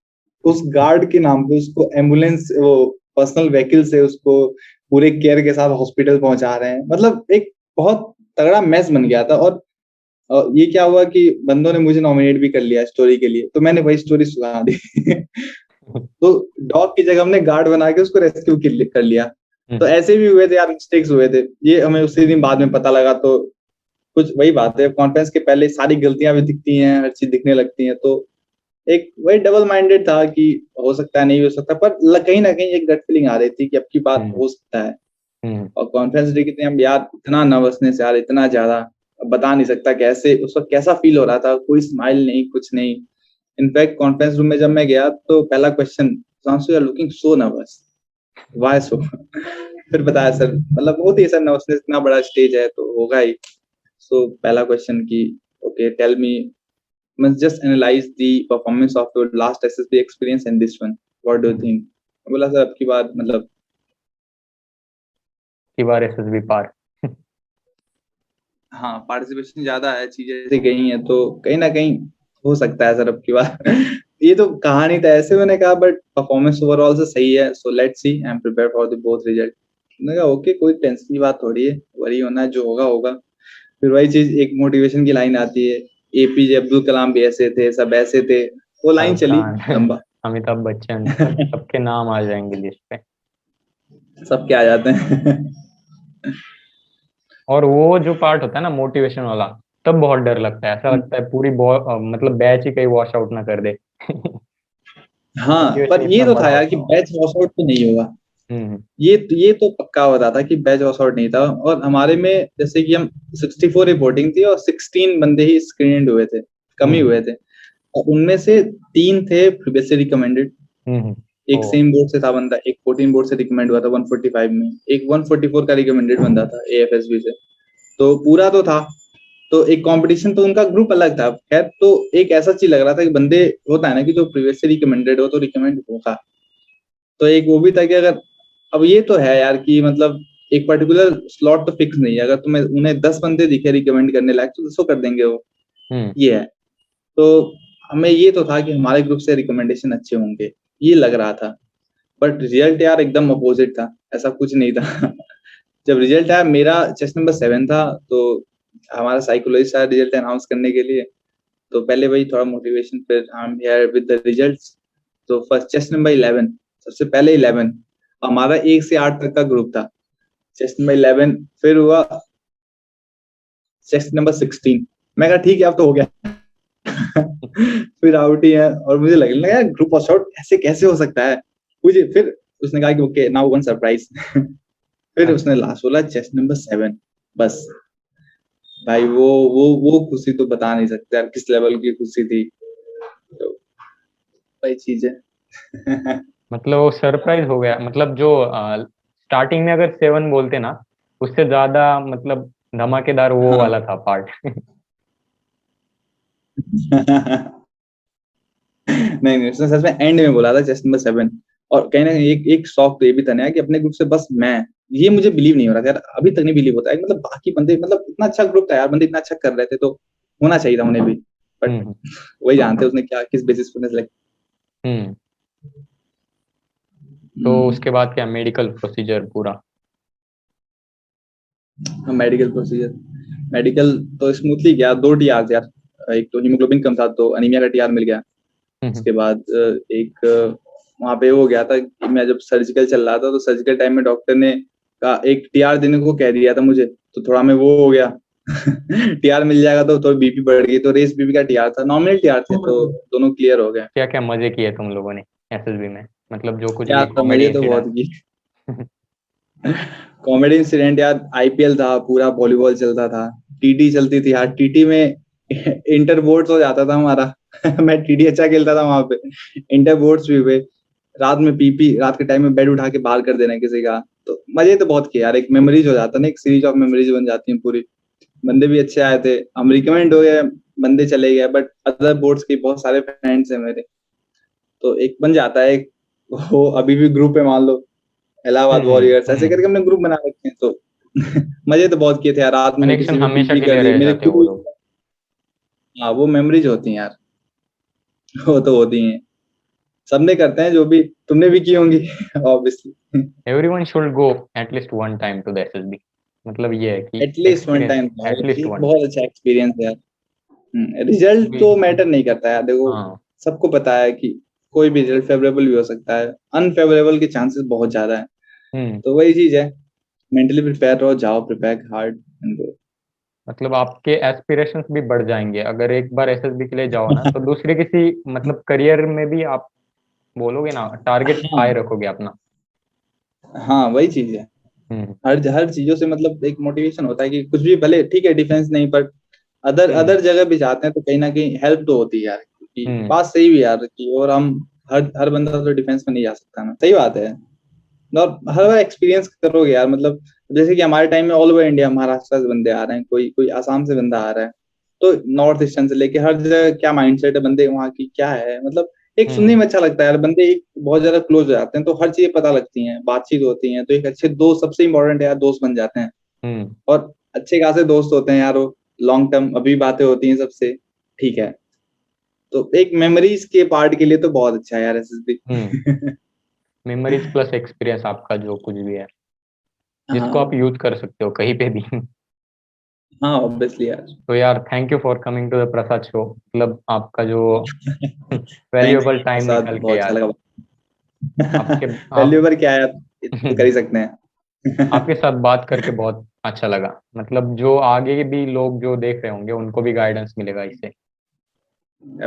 उस गार्ड के नाम पे उसको एम्बुलेंस, वो पर्सनल व्हीकल से उसको पूरे केयर के साथ हॉस्पिटल पहुंचा रहे हैं। मतलब एक बहुत तगड़ा मैस बन गया था। और ये क्या हुआ कि बंदों ने मुझे नॉमिनेट भी कर लिया स्टोरी के लिए, तो मैंने वही स्टोरी सुना दी। तो डॉग की जगह हमने गार्ड बना के उसको रेस्क्यू कर लिया। तो ऐसे भी हुए थे यार, मिस्टेक्स हुए थे, ये हमें उसी दिन बाद में पता लगा। तो कुछ वही बात है, कॉन्फ्रेंस के पहले सारी गलतियां भी दिखती हैं, हर चीज दिखने लगती है। तो एक वही डबल माइंडेड था कि हो सकता है, नहीं हो सकता, पर कहीं ना कहीं एक गट फीलिंग आ रही थी कि अब की बात हो सकता है। और कॉन्फ्रेंस डे के हम यार इतना नर्वसनेस यार, इतना ज्यादा बता नहीं सकता कैसे उस वक्त कैसा फील हो रहा था। कोई स्माइल नहीं, कुछ नहीं। इनफैक्ट कॉन्फ्रेंस रूम में जब मैं गया तो पहला question, Sansu you are looking so nervous, why so? फिर बताया सर, मतलब होती है सर नर्वसनेस, इतना बड़ा स्टेज है तो होगा ही। सो पहला क्वेश्चन की okay tell me, must just analyze the performance of your last SSB experience and this one, what do you think? बोला सर अब की बार मतलब की बार एसएसबी पार। हाँ, पार्टिसिपेशन ज्यादा है, चीजें ऐसे गई हैं, तो कहीं ना कहीं हो सकता है सर अब की बार। ये तो कहानी था, ऐसे मैंने कहा, बट परफॉर्मेंस ओवरऑल से सही है। So let's see, I am prepare for the both result. मैंने कहा ओके, कोई टेंशन की बात थोड़ी है, वरी होना है, जो होगा होगा। फिर वही चीज, एक मोटिवेशन की लाइन आती है, एपीजे अब्दुल कलाम भी ऐसे थे, सब ऐसे थे, वो लाइन चली लंबा। अमिताभ बच्चन, सबके नाम आ जाएंगे लिस्ट पे। सब क्या आ जाते हैं। और वो जो पार्ट होता है ना मोटिवेशन वाला, तब बहुत डर लगता है, ऐसा लगता है पूरी मतलब बैच ही कहीं वॉश आउट ना कर दे। हाँ, मोटिवेशन पर ये इतना तो बड़ा था यार कि होता है। बैच वॉश आउट तो नहीं होगा। हम्म ये तो पक्का होता था कि बैच वॉश आउट नहीं था। और हमारे में जैसे कि हम 64 रिपोर्टिंग थी और 16 बंदे ही स्क्रीन्ड हुए थे, कम ही हम्म हुए थे, और उनमें से 3 थे प्रीवियसली रिकमेंडेड, हम्म एक ओ सेम बोर्ड से था बंदा, एक 14 बोर्ड से रिकमेंड हुआ था 145 में, एक 144 का रिकमेंडेड बंदा था एएफएसबी से। तो पूरा तो था, तो एक कंपटीशन, तो उनका ग्रुप अलग था। खैर, तो एक ऐसा चीज लग रहा था कि बंदे, होता है ना कि जो प्रीवियस से रिकमेंडेड हो तो रिकमेंड होगा। तो एक वो भी था कि अगर, अब ये तो है यार कि मतलब एक पर्टिकुलर स्लॉट तो फिक्स नहीं है, अगर तुम्हें उन्हें 10 बंदे दिखे रिकमेंड करने लायक तो 10 कर देंगे वो, हम्म ये है। तो हमें ये तो था कि हमारे ग्रुप से रिकमेंडेशन अच्छे होंगे, ये लग रहा था। बट रिजल्ट यार एकदम अपोजिट था, ऐसा कुछ नहीं था। जब रिजल्ट आया, मेरा चेस्ट नंबर 7 था, तो हमारा साइकोलॉजिस्ट आया रिजल्ट अनाउंस करने के लिए। तो पहले वही थोड़ा मोटिवेशन, फिर हम हियर विद द रिजल्ट्स। तो फर्स्ट चेस्ट नंबर 11, सबसे पहले 11, हमारा 1 से 8 तक का ग्रुप था। चेस्ट नंबर 11, फिर हुआ चेस्ट नंबर 16। मैं कहा ठीक है, अब तो हो गया। फिर आउट ही है, और मुझे लगने लगा यार ग्रुप ऑफ शॉट ऐसे कैसे हो सकता है। मुझे फिर उसने कहा कि ओके नाउ वन सरप्राइज। फिर उसने लास्ट बोला चेस्ट नंबर 7। बस भाई, वो खुशी तो बता नहीं सकते यार, किस लेवल की खुशी थी। तो वही चीज है। मतलब वो सरप्राइज हो गया, मतलब जो स्टार्टिंग में अगर 7 बोलते ना, उससे ज्यादा मतलब धमाकेदार वो हाँ। वाला था पार्ट। नहीं नहीं, उसने सच में एंड में बोला था चेस्ट नंबर 7। और कहीं ना कहीं एक शौक तो ये भी था ना कि अपने ग्रुप से बस मैं, ये मुझे बिलीव नहीं हो रहा था यार, अभी तक नहीं बिलीव होता है, मतलब बाकी बंदे, मतलब इतना अच्छा ग्रुप था यार, बंदे इतना अच्छा कर रहे थे, तो होना चाहिए था उन्हें भी। बट हम्म वही जानते उसने क्या, किस बेसिस पर सेलेक्ट। हम्म तो उसके बाद क्या मेडिकल प्रोसीजर पूरा? मेडिकल प्रोसीजर, मेडिकल तो स्मूथली गया। 2 टीआर यार, एक तो हीमोग्लोबिन कम था तो अनीमिया का टीआर मिल गया। हम्म उसके बाद एक वहाँ पे हो गया था कि मैं जब सर्जिकल चल रहा था, तो सर्जिकल टाइम में डॉक्टर ने कहा एक टीआर देने को कह दिया था मुझे, तो थोड़ा मैं वो हो गया। टीआर मिल जाएगा तो थोड़ी बीपी बढ़ गई, तो रेस बीपी का टीआर था, नॉर्मल टीआर थे, तो दोनों क्लियर हो गए। क्या क्या मजे किए तुम लोगों ने एसएसबी में, मतलब जो कुछ भी यार कॉमेडी मजे तो बहुत इंसिडेंट? किए। कॉमेडी इंसिडेंट यार, आईपीएल था, पूरा वॉलीबॉल चलता था, टीटी चलती थी यार, टीटी में इंटर बोर्ड्स हो जाता था हमारा। मैं टीटी अच्छा खेलता था वहां पे, इंटर बोर्ड्स भी हुए। रात में पीपी, रात के टाइम में बेड उठा के बाहर कर देना किसी का। तो मजे तो बहुत किए यार, एक मेमोरीज हो जाता ना, एक सीरीज ऑफ मेमोरीज बन जाती है पूरी। बंदे भी अच्छे आए थे, हम रिकमेंड हो गए, बंदे चले गए, बट अदर बोर्ड्स के बहुत सारे फ्रेंड्स हैं मेरे, तो एक बन जाता है एक, वो अभी भी ग्रुप है मान लो, इलाहाबाद वॉरियर्स ऐसे हम्म करके हमने ग्रुप बना रखे हैं। तो मजे तो बहुत किए थे यार, रात में कनेक्शन किसी पे हमेशा पीपी के कर लिए दी रह मेरे जाते हैं वो खुद। लोग। हाँ, वो मेमोरीज होती हैं यार। वो तो होती हैं, सबने करते हैं जो भी, तुमने भी की होंगी। Obviously. Everyone should go at least one time to the SSB, मतलब ये है कि at least one experience, time, at least one बहुत अच्छा एक्सपीरियंस है यार। रिजल्ट भी। तो मैटर नहीं करता है देखो, हाँ सबको पता है कि कोई भी रिजल्ट फेवरेबल भी हो सकता है, अनफेवरेबल के चांसेस बहुत ज्यादा है। हम्म तो वही चीज है, मेंटली प्रिपेयर रहो, जाओ प्रिपेयर हार्ड एंड गो। मतलब आपके एस्पिरेशंस भी बढ़ जाएंगे अगर एक बार एसएसबी के लिए जाओ ना, तो दूसरे किसी मतलब करियर में भी आप बोलोगे ना, टारगेट हाँ हाई रखोगे अपना। हाँ, वही चीज है। हम्म हर हर चीजों से मतलब एक मोटिवेशन होता है कि कुछ भी, भले ठीक है डिफेंस नहीं, बट अदर हम्म अदर जगह भी जाते हैं तो कहीं ना कहीं हेल्प तो होती है यार, क्योंकि हम्म बात सही भी यार कि, और हम हर हर बंदा तो डिफेंस में नहीं जा सकता ना, सही बात है। और हर बार एक्सपीरियंस करोगे यार, मतलब जैसे कि हमारे टाइम में ऑल ओवर इंडिया, महाराष्ट्र से बंदे आ रहे हैं, कोई कोई आसाम से बंदा आ रहा है, तो नॉर्थ ईस्टर्न से लेके हर जगह क्या माइंडसेट है बंदे वहाँ की क्या है, मतलब एक सुनने हम्म में अच्छा लगता है यार, बंदे एक बहुत ज्यादा क्लोज हो जाते हैं, तो हर चीजें पता लगती हैं, बातचीत होती है, तो एक अच्छे दोस्त, सबसे इंपॉर्टेंट है यार, दोस्त बन जाते हैं। हम्म और अच्छे खासे दोस्त होते हैं यार, वो लॉन्ग टर्म अभी बातें होती हैं सबसे, ठीक है। तो एक मेमोरीज के पार्ट के लिए तो बहुत अच्छा है यार हम्म एसएसबी। मेमोरीज प्लस एक्सपीरियंस आपका जो कुछ भी है, जिसको आप हाँ यूज कर सकते हो कहीं पे भी। हाँ, ऑब्वियसली यार। तो यार thank you for coming to the Prasad show, मतलब आपका जो नहीं वैल्यूएबल नहीं, टाइम प्रसाद निकल के बहुत अच्छा यार, लगा। आपके आप वैल्यूएबल क्या है यार, इतना तो कर ही सकते हैं। आपके साथ बात करके बहुत अच्छा लगा, मतलब जो आगे भी लोग जो देख रहे होंगे उनको भी गाइडेंस मिलेगा इससे।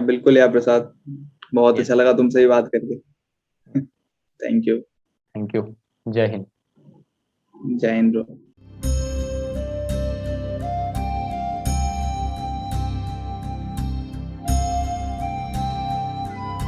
बिल्कुल यार प्रसाद, बहुत यस, अच्छा लगा तुमसे ही बात करके। Thank you. थैंक यू, जय हिंद। जय हिंद ब्रो।